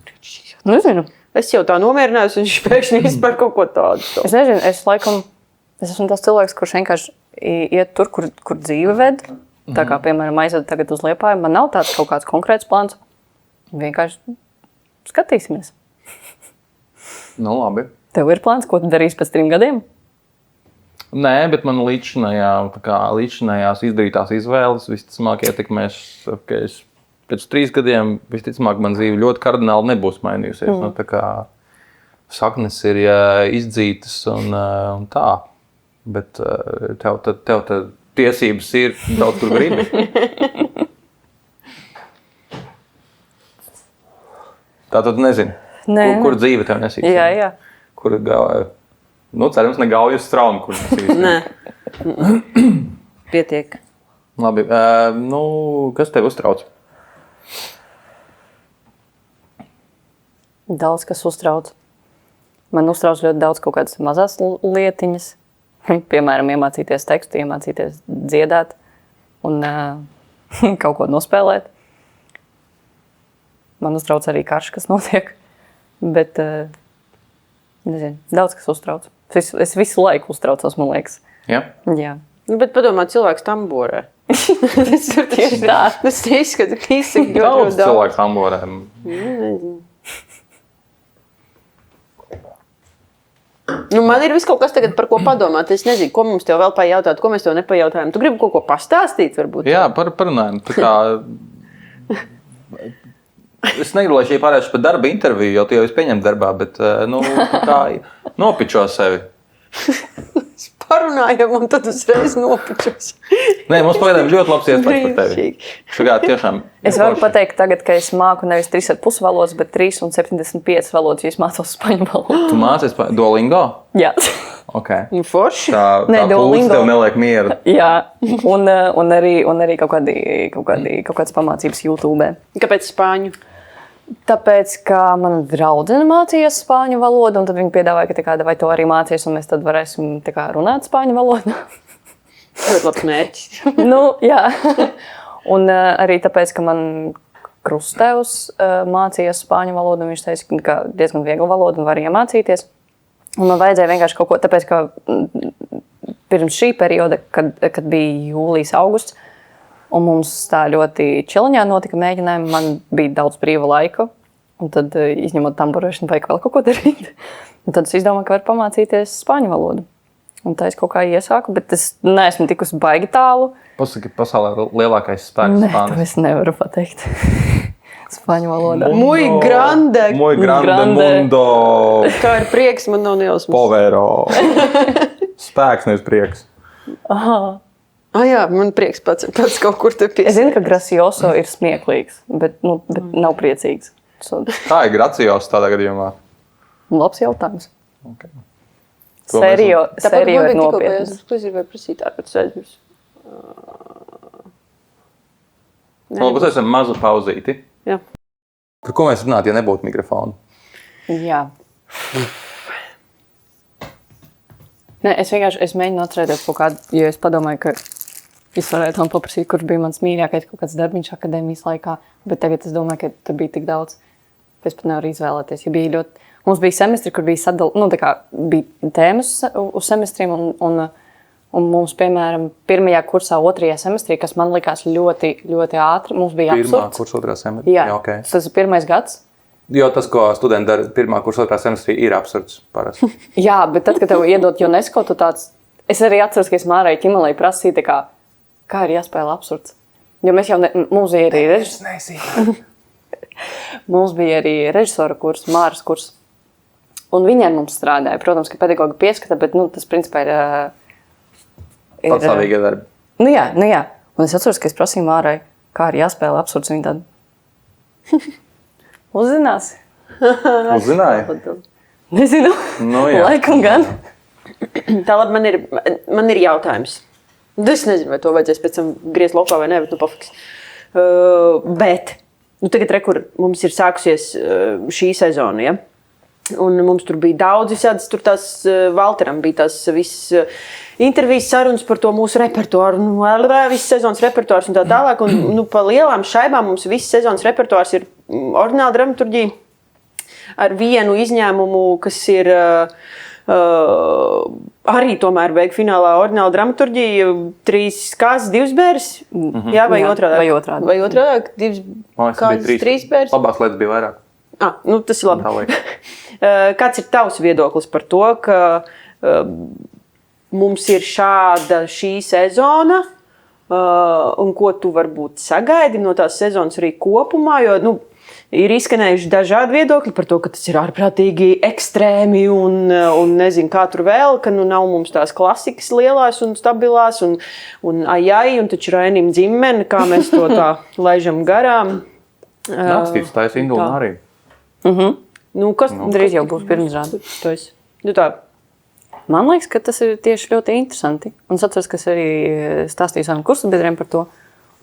Speaker 2: Nezinu.
Speaker 3: Es jau tā nomierinājos, un viņš pēkšņi vispār kaut ko tādu.
Speaker 2: Es nezinu, es esmu tas cilvēks, kurš vienkārši iet tur, kur dzīve ved. Tā kā, piemēram, aizvedu tagad uz Liepāju, man nav tāds kaut kāds konkrēts plāns. Vienkārši skatīsimies.
Speaker 1: Nu, labi.
Speaker 2: Tev ir plāns, ko tu darīsi pēc 3 gadiem?
Speaker 1: Nē, bet man līdzinājās izdarītās izvēles visticamāk ietekmēs, ka es pēc 3 gadiem visticamāk man dzīve ļoti kardināli nebūs mainījusies. Nu, tā kā saknes ir izdzītas un tā, bet tev tiesības ir daudz, kur gribi. Tātad nezinu, kur dzīve tev nesīs.
Speaker 2: Jā.
Speaker 1: Kur gāja, cerams, ne gaujas straumi, kur nesīs.
Speaker 3: Nē. Pietiek.
Speaker 1: Labi, kas tev uztrauc?
Speaker 2: Daudz, kas uztrauc. Man uztrauc ļoti daudz kaut kādas mazās lietiņas. Piemēram, iemācīties tekstu, iemācīties dziedāt un kaut ko nospēlēt. Man uztrauc arī karš, kas notiek. Bet, nezinu, daudz, kas uztrauc. Es visu laiku uztraucos, man liekas.
Speaker 1: Ja?
Speaker 2: Jā.
Speaker 3: Nu, bet padomā, cilvēks tamborē. Tas ir tieši tā. Tas neizskata, ka izsaka ļoti
Speaker 1: Daudz cilvēku tamborē.
Speaker 3: Nezinu. Nu, man ir viss kaut kas tagad, par ko padomāt. Es nezinu, ko mums tev vēl pajautāt, ko mēs tev nepajautājām. Tu gribi kaut ko pastāstīt, varbūt?
Speaker 1: Jā, parunājam. Tā kā... Es negribu, lai šī pārējuši par darba interviju, jo tu jau esi pieņemts darbā, bet nopičo sevi.
Speaker 3: Parunājam, un tad uzreiz nopičos.
Speaker 1: Nē, mums pagaidām ļoti labs iespējas par tevi. Šagā tiešām.
Speaker 2: Es varu pateikt tagad, ka es māku nevis 3,5 valodas, bet 3 un 75 valodas, jo es mācos spaņu valodu.
Speaker 1: Tu mācies Duolingo?
Speaker 2: Jā.
Speaker 1: Okay.
Speaker 3: Nu, forši.
Speaker 1: Tā pulse tev neliek mieru.
Speaker 2: Jā, un arī kaut kādas pamācības YouTube.
Speaker 3: Kāpēc spāņu?
Speaker 2: Tāpēc, ka mana draudzene mācījās spāņu valodu, un tad viņa piedāvāja, ka vai to arī mācies, un mēs tad varēsim runāt spāņu valodu.
Speaker 3: Ļoti labs mērķis.
Speaker 2: Jā. Un arī tāpēc, ka man krustēvs mācījās spāņu valodu, un viņš teica, ka diezgan viegla valoda un var iemācīties. Un man vajadzēja vienkārši kaut ko, tāpēc, ka pirms šī perioda, kad bija jūlijas, augusts, un mums tā ļoti čiliņā notika mēģinājumi, man bija daudz brīva laika, un tad, izņemot tamborēšanu, vajag vēl kaut ko darīt. Un tad es izdomāju, ka var pamācīties spāņu valodu. Un tā es kaut kā iesāku, bet es neesmu tikusi baigi tālu.
Speaker 1: Pasaki, pasaulē lielākais spēks spānis.
Speaker 2: To es nevaru pateikt. Spāņu valodā.
Speaker 3: Muy grande.
Speaker 1: Muy grande mundo.
Speaker 3: Kā ir prieks, man nav nejausmas.
Speaker 1: Povero. Spēks, nevis prieks.
Speaker 2: Aha.
Speaker 3: Jā, man prieks pats kaut kur te pies.
Speaker 2: Es zinu, ka gracioso ir smieklīgs, bet nav priecīgs.
Speaker 1: Tā ir graciosa tādā gadījumā.
Speaker 2: Labs jautājums.
Speaker 1: Okay.
Speaker 2: Serio ir nopietnas.
Speaker 3: Es gribēju prasīt ārpēc aizmirst.
Speaker 1: Mums esam mazu pauzīti.
Speaker 3: Jā.
Speaker 1: Par ko mēs runātu, ja nebūtu mikrofonu?
Speaker 2: Jā. Nē, es vienkārši mēģinu atcerēties kaut kādu, jo es padomāju, ka es varētu tam paprasīt, kurš bija mans mīļākais kaut kāds darbiņš akadēmijas laikā, bet tagad es domāju, ka tur bija tik daudz, ka es pat nevaru izvēlēties. Ja bija ļoti... Mums bija semestri, kur bija bija tēmas uz semestriem, un mums, piemēram, pirmajā kursā, otrajā semestrī, kas man likās ļoti, ļoti ātri, mums bija absurds.
Speaker 1: Pirmā kursa, otrā semestrī?
Speaker 2: Jā,
Speaker 1: okay.
Speaker 2: Tas ir pirmais gads.
Speaker 1: Jo tas, ko studenti dara pirmā kursa, otrā semestrī, ir absurds parasti.
Speaker 2: Jā, bet tad, kad tev iedod UNESCO, tu tāds... Es arī atceros, ka es Mārai Ķimelei prasīju, kā ir jāspēlē absurds. Jo mēs jau mums bija arī mums bija arī režisora kurs, Māras kurs. Un viņi ar mums strādāja. Protams, ka pedagogi pieskata, bet tas principā ir
Speaker 1: patstāvīgie darbi.
Speaker 2: Nu jā. Un es atceros, ka es prasīju Mārai, kā ir jāspēlē absurds. Viņa tāda... Uzzināsi?
Speaker 1: Uzzināja?
Speaker 2: Nezinu.
Speaker 1: Nu, jā.
Speaker 2: Laikam gan.
Speaker 3: Tā labi, man ir jautājums. Es nezinu, vai to vajadzēs pēc tam griezt lokā vai ne, bet pafiks. Bet tagad rekur mums ir sākusies šī sezona, ja? Un mums tur bija daudz visādas, tur tās Valteram bija tās visas intervijas sarunas par to mūsu repertuāru, visas sezonas repertuārs un tā tālāk. Un pa lielām šaibām mums visas sezonas repertuārs ir oriģināla dramaturģija ar vienu izņēmumu, kas ir arī tomēr beig finālā oriģināla dramaturģija, 3 kārtas, 2 bēres, jā, vai otrādāk? Vai otrādāk, 2 kārtas, 3 bēres?
Speaker 1: Labās lietas bija vairāk.
Speaker 3: Tas ir labi. Kāds ir tavs viedoklis par to, ka mums ir šāda šī sezona un ko tu varbūt sagaidi no tās sezonas arī kopumā, jo ir izskanējuši dažādi viedokļi par to, ka tas ir ārprātīgi ekstrēmi un nezinu, kā tur vēl, ka nav mums tās klasikas lielās un stabilās un un taču Rainim dzimene, kā mēs to tā laižam garām.
Speaker 1: Nākstīts, tā ir Indula arī.
Speaker 3: Kas
Speaker 2: drīz jau būs pirmizrāde. Man liekas, ka tas ir tieši ļoti interesanti. Un es atceros, ka es arī stāstīju saviem kursabiedriem par to.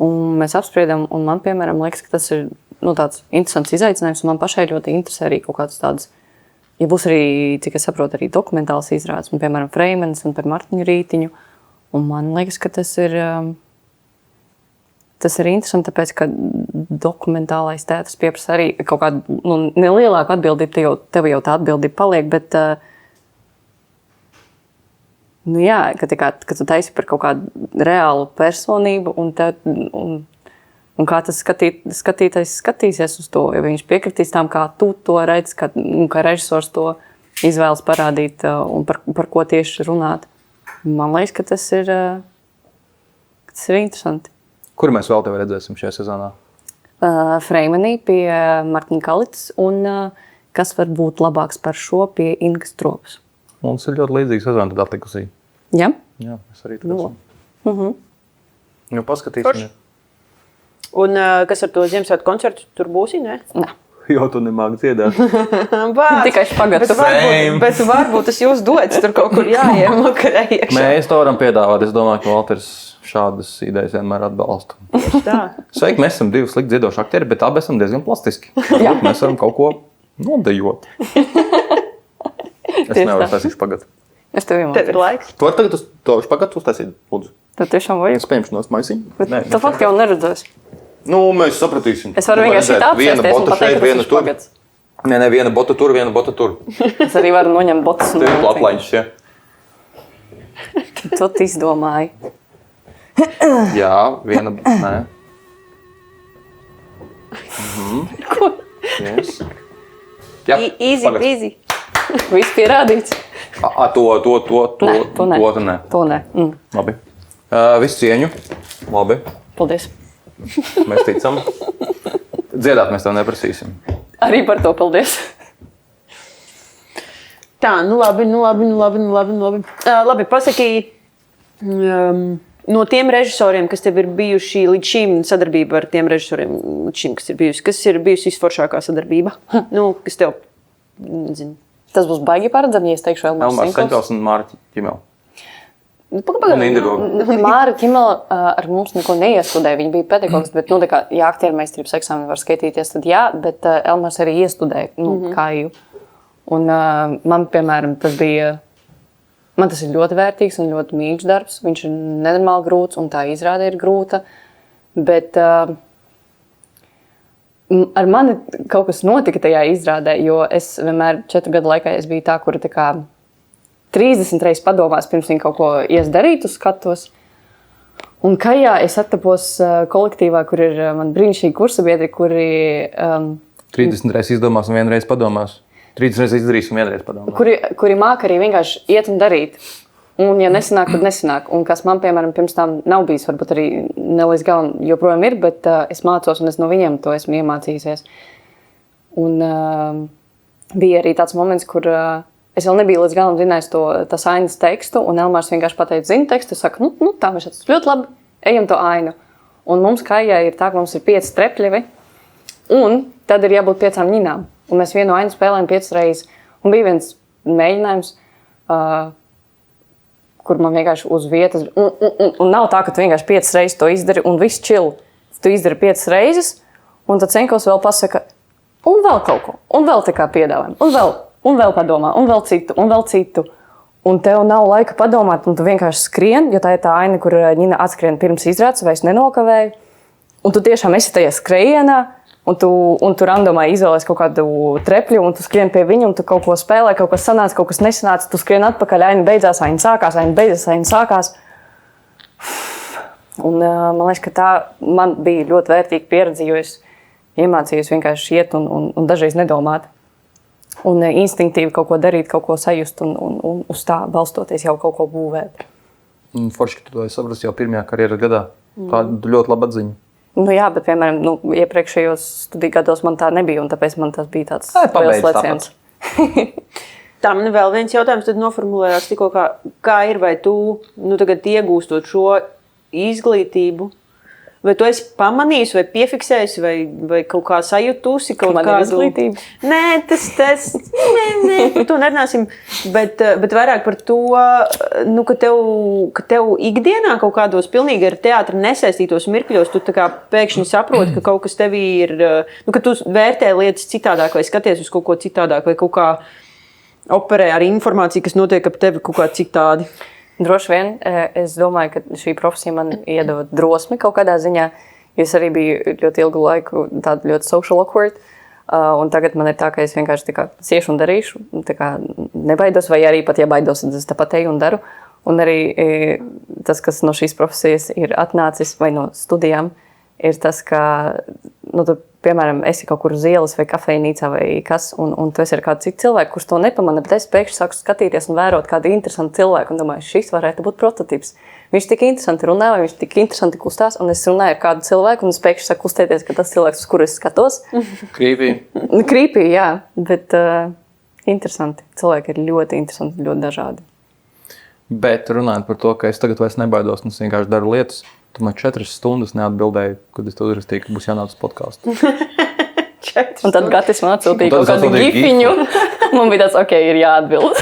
Speaker 2: Un mēs apspriedām, un man, piemēram, liekas, ka tas ir tāds interesants izaicinājums. Un man pašai ļoti interesē arī kaut kādas tādas, ja būs arī, cik es saprotu, arī dokumentāls izrādes, un, piemēram, Freimanis un par Martiņu Rītiņu. Un man liekas, ka tas ir interesanti, tāpēc, ka dokumentālais teātris pieprasa arī kaut kādu nelielāku atbildību. Tev jau tā atbildība paliek, bet ka tu taisi par kaut kādu reālu personību un kā tas skatītājs skatīsies uz to, ja viņš piekritīs tām, kā tu to redzi, kā režisors to izvēlas parādīt un par ko tieši runāt. Man liekas, ka tas ir interesanti.
Speaker 1: Kur mēs vēl tevi redzēsim šajā sezonā?
Speaker 2: Freimanī pie Martiņa Kalits un kas var būt labāks par šo pie Ingas Tropas.
Speaker 1: Mums ir ļoti līdzīga sezona tad atlikusī.
Speaker 2: Jā?
Speaker 1: Jā, es arī tad esmu. Paskatīsimies.
Speaker 3: Un kas ar to Ziemassvētku koncertu tur būsi, ne?
Speaker 2: Nē.
Speaker 1: Jo tu nemāki dziedāt.
Speaker 2: Tikai špagatu.
Speaker 3: Bet varbūt tas jūs dodas tur kaut kur jāiemakarē iekšā.
Speaker 1: Mēs to varam piedāvāt. Es domāju, ka Valters šādas idejas vienmēr atbalsta. Sveiki, mēs esam 2 slikti dziedoši aktieri, bet abi esam diezgan plastiski. Mēs varam kaut ko nodejot. Es nevaru taisīt špagatu.
Speaker 2: Es tev iemācīju.
Speaker 3: Tev ir laiks.
Speaker 1: Tu vari tagad to špagatu uztaisīt, lūdzu?
Speaker 2: Tad tiešām vajag.
Speaker 1: Es paņemšu no maisiņu.
Speaker 2: Tu fakti jau neredzēs.
Speaker 1: Mēs sapratīsim.
Speaker 2: Es varu vienkārši šeit apsēsties un pateikt, ka tas ir špagats.
Speaker 1: Nē, viena bota tur, viena bota tur.
Speaker 2: Es arī varu noņemt botas.
Speaker 1: Tev ir platlaņš, ja?
Speaker 2: Tu izdomāji.
Speaker 1: Jā, viena... Nē.
Speaker 2: Ko?
Speaker 1: Yes. Jā,
Speaker 3: Easy.
Speaker 2: Viss pierādīts.
Speaker 1: To nē. Labi. Visu cieņu. Labi.
Speaker 2: Paldies.
Speaker 1: Mēs ticam. Dziedāt mēs tev neprasīsim.
Speaker 2: Arī par to paldies.
Speaker 3: Tā, labi. Labi, pasaki, no tiem režisoriem, kas tev ir bijuši līdz šim, sadarbība ar tiem režisoriem līdz šim, kas ir bijusi visforšākā sadarbība? Kas tev, nezinu.
Speaker 2: Tas būs baigi paredzami, ja es teikšu
Speaker 1: Elmārs Seņķels un Māra Ķimela.
Speaker 2: Māra Ķimela ar mums neko neiestudēja. Viņa bija pedagogs, bet, ja aktiermeistarības eksāmeni var skaitīties, tad jā, bet Elmārs arī iestudēja, kāju. Un man, piemēram, tas bija Man tas ir ļoti vērtīgs un ļoti mīļš darbs. Viņš ir nenormāli grūts un tā izrāde ir grūta. Bet ar mani kaut kas notika tajā izrādē, jo es vienmēr 4 gadu laikā biju tā, kura tā kā 30 reizes padomās, pirms viņa kaut ko darīt uz skatos. Un Kajā es attapos kolektīvā, kur ir man brīnišķīgi kursabiedri, kuri
Speaker 1: 30 reizes izdomās un 1 reizi padomās. 30 reizes izdarīs un 1 reizi padomās.
Speaker 2: Kuri māca arī vienkārši iet un darīt. Un, ja nesanāk, tad nesanāk. Un kas man, piemēram, pirms tam nav bijis, varbūt arī ne līdz galam joprojām ir, bet es mācos un es no viņiem to esmu iemācījusies. Un bija arī tāds moments, kur es vēl nebiju līdz galam zinājis tas ainas tekstu, un Elmārs vienkārši pateica, zinu tekstu, es saku, tā viņš tas ļoti labi, ejam to ainu. Un mums Kajā ir tā, ka mums ir 5 trepļevi, un tad ir jābūt 5 ņinām. Un mēs vienu ainu spēlējam 5 reizes. Un bija viens mēģinājums, kur man vienkārši uz vietas... Un nav tā, ka tu vienkārši 5 reizes to izdari un viss chill. Tu izdari 5 reizes, un tad Cenkovs vēl pasaka, un vēl kaut ko, un vēl tā kā piedāvājam, un vēl padomā, un vēl citu. Un tev nav laika padomāt, un tu vienkārši skrien, jo tā ir tā aina, kur Ņina atskrien pirms izrādes, vai es nenokavēju. Un tu tiešām esi tajā skrejienā, un tu randomā izvēlies kaut kādu trepļu, un tu skrien pie viņa, un tu kaut ko spēlē, kaut kas sanāca, kaut kas nesanāca, tu skrien atpakaļ, aina beidzās, aina sākās. Un man liekas, ka tā man bija ļoti vērtīga pieredze, jo es iemācījos vienkārši iet un dažreiz nedomāt. Un instinktīvi kaut ko darīt, kaut ko sajust un uz tā balstoties jau kaut ko būvēt.
Speaker 1: Forši, ka tu to saprast jau pirmajā karjeras gadā. Tā ļoti laba atziņa.
Speaker 2: Jā, bet, piemēram, iepriekšējos studiju gados man tā nebija, un tāpēc man tas bija tāds liels leciens.
Speaker 3: Tā man vēl viens jautājums, tad noformulējās tikko, kā ir, vai tu tagad iegūstot šo izglītību, vai tu esi pamanījis, vai piefiksējis, vai kaut kā sajutusi kaut kādu
Speaker 2: izglītību?
Speaker 3: Nē, par to nerunāsim, bet vairāk par to, ka tev ikdienā kaut kādos pilnīgi ar teātri nesaistītos mirkļos, tu tā kā pēkšņi saproti, ka kaut kas tevī ir, ka tu vērtē lietas citādāk, vai skaties uz kaut ko citādāk, vai kaut kā operē ar informāciju, kas notiek ap tevi kaut kā citādi.
Speaker 2: Droši vien, es domāju, ka šī profesija man iedod drosmi kaut kādā ziņā, jo es arī biju ļoti ilgu laiku tāda ļoti social awkward, un tagad man ir tā, ka es vienkārši tā kā siešu un darīšu, tā kā nebaidos, vai arī pat ja baidos, tad es tāpat eju un daru. Un arī tas, kas no šīs profesijas ir atnācis vai no studijām, ir tas, ka, tu, piemēram, esi kaut kur uz ielas vai kafejnīcā vai kas, un tu esi ar kādu citu cilvēku, kurš to nepamana, bet es pēkšņi sāku skatīties un vērot kādu interesantu cilvēku un domāju, šis varētu būt prototips. Viņš tik interesanti runā, vai viņš tik interesanti kustās, un es runāju ar kādu cilvēku, un es pēkšņi sāku kustēties, ka tas cilvēks, uz kuru es skatos. Creepy, jā, bet interesanti. Cilvēki ir ļoti interesanti, ļoti dažādi.
Speaker 1: Bet runājot par to, ka es tagad vairs nebaidos, un es vienkārši daru lietas, tu man 4 stundas neatbildēji, kad es tev uzrakstīju, ka būs jānāc uz podcastu.
Speaker 2: Un tad Gatis man atsūtīja kaut kādu gifiņu. Man bija tāds, ir jāatbild.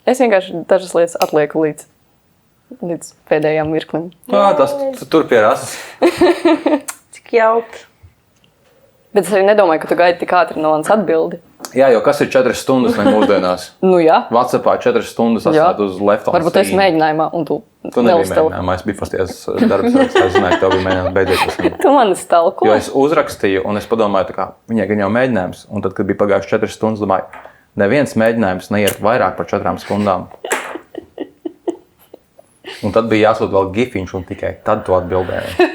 Speaker 2: Es vienkārši dažas lietas atlieku līdz pēdējām mirklim.
Speaker 1: Tas tur pierās.
Speaker 3: Cik jauki.
Speaker 2: Bet es arī nedomāju, ka tu gaidi tik ātri no manas atbildi.
Speaker 1: Jā, jo kas ir 4 stundas vai mūsdienās?
Speaker 2: Jā.
Speaker 1: WhatsAppā 4 stundas atstāt uz left on scene.
Speaker 2: Varbūt esi mēģinājumā un tu
Speaker 1: nebija mēģinājumā. Es biju fasties darbs, es zināju, ka tev bija mēģinājums beidzies.
Speaker 2: Tu mani stalko?
Speaker 1: Jo es uzrakstīju un es padomāju, tā kā viņai gan jau mēģinājums. Un tad, kad bija pagājuši 4 stundas, domāju, neviens mēģinājums neiet vairāk par 4 stundām. Un tad bija jāsūt vēl gifiņš un tikai tad tu atbildēji.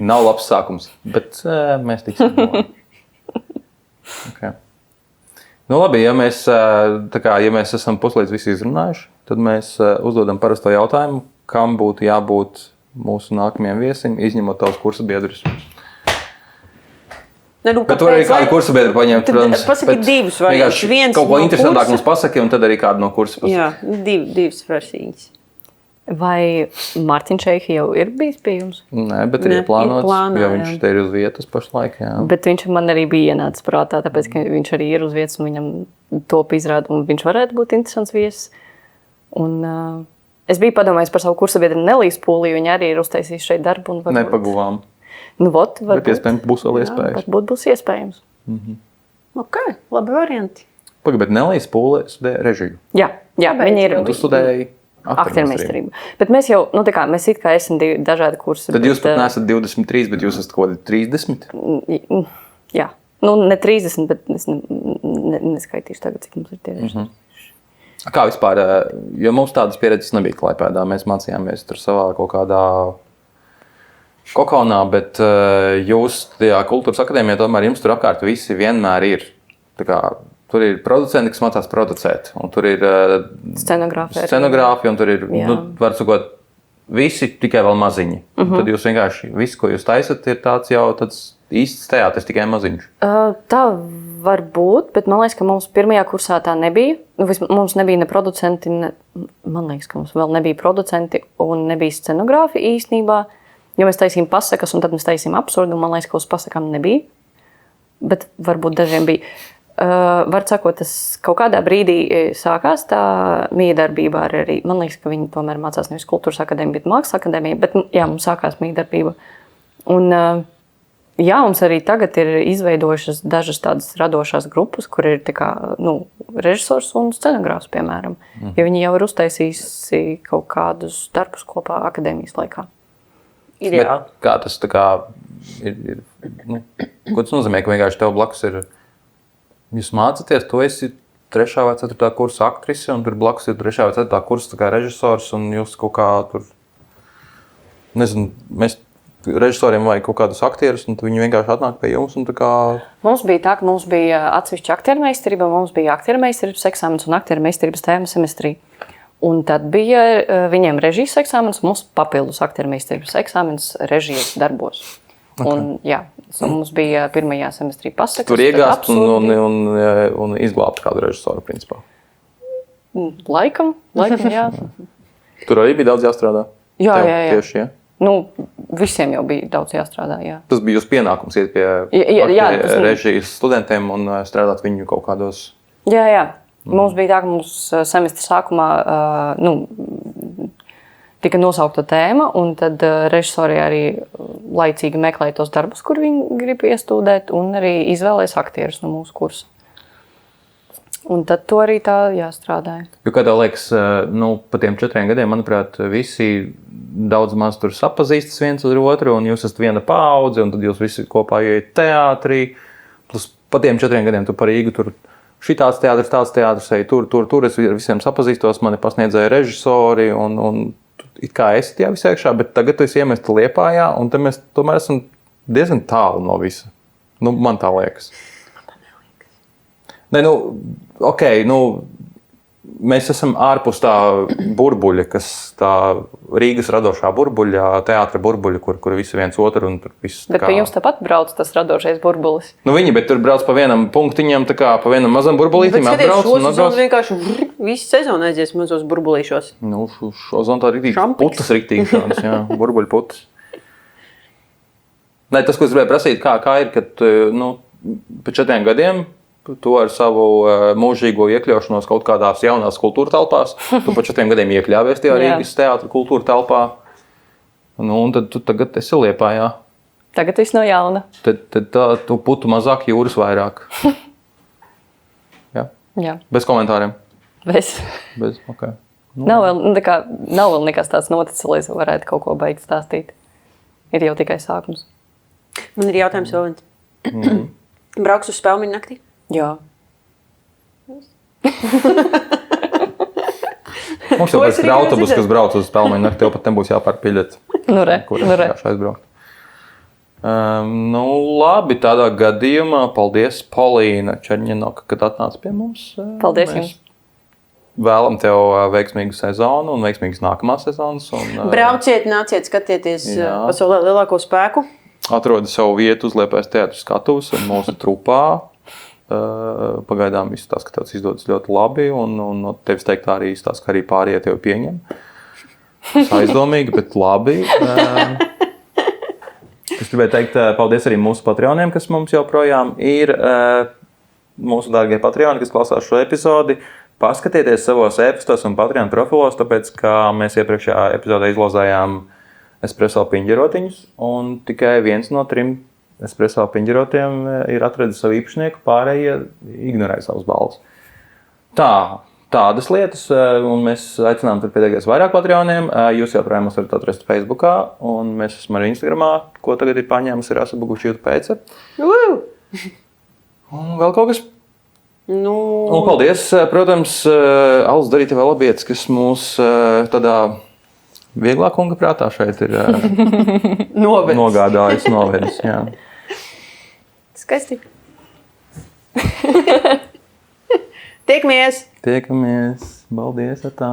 Speaker 1: Nav labs sākums, bet mēs tiksim. Okay. Labi, ja mēs esam puslīdz visi izrunājuši, tad mēs uzdodam parasto jautājumu, kam būtu jābūt mūsu nākamajiem viesim, izņemot tavus kursabiedrus. Bet tu arī kādu kursabiedru paņemt, protams.
Speaker 3: Pasaki divus vai viens
Speaker 1: kaut ko interesantāk mums pasaki, un tad arī kādu no kursa pasaki.
Speaker 3: Jā, divas versijas.
Speaker 2: Vai Mārtiņš Čeihi jau ir bijis pie jums?
Speaker 1: Nē, bet ir plānots, jo viņš te ir uz vietas pašlaik. Jā.
Speaker 2: Bet viņš man arī bija ienācis prātā, tāpēc, ka viņš arī ir uz vietas un viņam top izrāda, un viņš varētu būt interesants viesis. Un es biju padomājis par savu kursabiedru Nelijas Pūlī, viņa arī ir uztaisījis šeit darbu. Un
Speaker 1: nepaguvām.
Speaker 2: Varbūt.
Speaker 1: Bet iespējams būs vēl iespējas.
Speaker 2: Varbūt būs iespējams.
Speaker 3: Ok, labi varianti.
Speaker 1: Pagaid, bet Nelijas Pūle studē režiju.
Speaker 2: Jā, viņi ir.
Speaker 1: Un tu studēji
Speaker 2: Aktiermeistarību. Bet mēs jau, mēs it kā esam dažādi kursi.
Speaker 1: Tad jūs pat neesat 23, bet jūs esat kaut kādi 30?
Speaker 2: Jā. Ne 30, bet es neskaitīšu tagad, cik mums ir tieši.
Speaker 1: Kā vispār, jo mums tādas pieredzes nebija Klaipēdā, mēs mācījāmies tur savā kaut kādā kokaunā, bet jūs tajā kultūras akadēmijā tomēr jums tur apkārt visi vienmēr ir. Tā kā, tur ir producenti, kas mācās producēt, un tur ir scenogrāfi, un tur ir, var sakot, visi tikai vēl maziņi. Tad jūs vienkārši, viss, ko jūs taisat, ir tāds jau tāds īsts teātris, tikai maziņš.
Speaker 2: Tā var būt, bet man liekas, ka mums pirmajā kursā tā nebija. Mums nebija ne producenti, man liekas, ka mums vēl nebija producenti un nebija scenogrāfi īstenībā. Jo mēs taisījām pasakas, un tad mēs taisījām absurdu, un man liekas, ka uz pasakām nebija. Bet varbūt dažiem bija. Var sakot, tas kaut kādā brīdī sākās tā miedarbība arī. Man liekas, ka viņi tomēr mācās nevis kultūras akadēmija, bet mākslas akadēmija. Bet jā, mums sākās miedarbība. Un jā, mums arī tagad ir izveidojušas dažas tādas radošās grupas, kur ir tā kā, režisors un scenogrāfs, piemēram. Jo viņi jau ir uztaisījusi kaut kādus darbus kopā akadēmijas laikā.
Speaker 3: Ideāli.
Speaker 1: Kā tas tā kā ir ko tas nozīmē, ka vienkārši tev blakus ir jūs mācāties, tu esi 3. vai 4. kursa aktrise, un tur blakus ir 3. vai 4. kursa kā režisors, un jūs kaut kā tur, nezinu, mēs režisoriem vajag kaut kādus aktierus, un viņi vienkārši atnāk pie jums, un tā kā...
Speaker 2: Mums bija tā, ka mums bija atsevišķa aktiermeistarība, mums bija aktiermeistarības eksāmens un aktiermeistarības tēma semestrī. Un tad bija viņiem režijas eksāmens, mums papildus aktiermeistarības eksāmens režijas darbos. Okay. Un, jā, mums bija pirmajā semestrī pasakas.
Speaker 1: Tur iegāst un izglābt kādu režisoru, principā.
Speaker 2: Laikam, jā.
Speaker 1: Tur arī bija daudz jāstrādā?
Speaker 2: Jā.
Speaker 1: Tieši, jā?
Speaker 2: Visiem jau bija daudz jāstrādā, jā.
Speaker 1: Tas bija jūsu pienākums iet pie režijas studentiem un strādāt viņu kaut kādos...
Speaker 2: Jā. Mums bija tā, ka mums semestra sākumā tika nosaukta tēma, un tad režisori arī laicīgi meklēja tos darbus, kur viņi grib iestudēt, un arī izvēlēs aktierus no mūsu kursa. Un tad to arī tā jāstrādāja.
Speaker 1: Jo kā tev liekas, pa tiem 4 gadiem, manuprāt, visi daudz maz tur sapazīstas viens ar otru, un jūs esat viena paudze, un tad jūs visi kopā ieiet teātrī. Plus pa tiem 4 gadiem tu par Rīgu tur šitāds teātris, tāds teātris, ej tur, es ar visiem sapazīstos, mani pasniedzēja režisori, un it kā esi tajā visā iekšā, bet tagad tu esi iemesta Liepājā, un te mēs tomēr esam diezgan tālu no visa. Man tā liekas. Nē, mēs esam ārpus tā burbuļa, kas tā Rīgas radošā burbuļa, teātra burbuļa, kur visi viens otru un tur viss.
Speaker 2: Bet pie jums tāpat brauc tas radošais burbulis?
Speaker 1: Bet tur brauc pa vienam punktiņam, tā kā pa vienam mazam burbulītim atbrauc.
Speaker 3: Bet skaties, vienkārši visu sezonu aizies mazos burbulīšos.
Speaker 1: Šo zonu tā riktīgi putas riktīgi šādas, jā, burbuļu putas. Nē, tas, ko es gribēju prasīt, kā ir, kad, pēc 4 gadiem tu ar savu mūžīgo iekļaušanos kaut kādās jaunās kultūra telpās, tu pa 4 gadiem iekļāvies tajā Rīgas teātra kultūra telpā, un tad tu tagad esi Liepājā.
Speaker 2: Tagad viss no jauna.
Speaker 1: Tad tu putu mazāk, jūras vairāk.
Speaker 2: Jā.
Speaker 1: Bez komentāriem?
Speaker 2: Bez,
Speaker 1: ok.
Speaker 2: Nav vēl nekas tāds noticis, lai es varētu kaut ko beigt stāstīt. Ir jau tikai sākums.
Speaker 3: Man ir jautājums vēl viens. Brauks uz Spēlmeņu naktī?
Speaker 2: Jā.
Speaker 1: Mums jau ir autobus, kas brauc uz Spēlmeņu nakti, tev pat nebūs jāpērk biļeti. Kur vienkārši aizbraukt. Labi, tādā gadījumā paldies, Polīna Čerņinoka, kad atnāca pie mums.
Speaker 2: Paldies jums.
Speaker 1: Vēlam tev veiksmīgu sezonu un veiksmīgas nākamās sezonas.
Speaker 3: Brauciet, nāciet, skatieties pasaulē lielāko spēku.
Speaker 1: Atrodi savu vietu uz Liepājas teātra skatuves un mūsu trupā. Pagaidām izstāsta, ka tev izdodas ļoti labi, un no tevis teiktā arī izstāsta, ka arī pārējie tevi pieņem. Aizdomīgi, bet labi. Es gribēju teikt paldies arī mūsu Patreoniem, kas mums joprojām ir. Mūsu dārgie Patreoni, kas klausās šo epizodi, paskatieties savos e-pastos un Patreon profilos, tāpēc, ka mēs iepriekšējā epizodē izlozējām espreso piņģerotiņus, un tikai 1 no 3 espreso piņģerotiem ir atradis savu īpašnieku, pārējie ignorēja savus balvas. Tādas lietas, un mēs aicinām tur pieteikties vairāk Patreoniem. Jūs joprojām mūs varat atrast Facebookā, un mēs esam arī Instagramā, ko tagad ir paņēmusi Rasa Bogušķīta pēce. Un vēl kaut kas. Un paldies, protams, Alus Darītavē labietis, kas mūs tādā vieglā kunga prātā šeit ir nogādājis, novedis. Jā.
Speaker 3: Skaisti. Tiekamies!
Speaker 1: Tiekamies. Paldies, atā!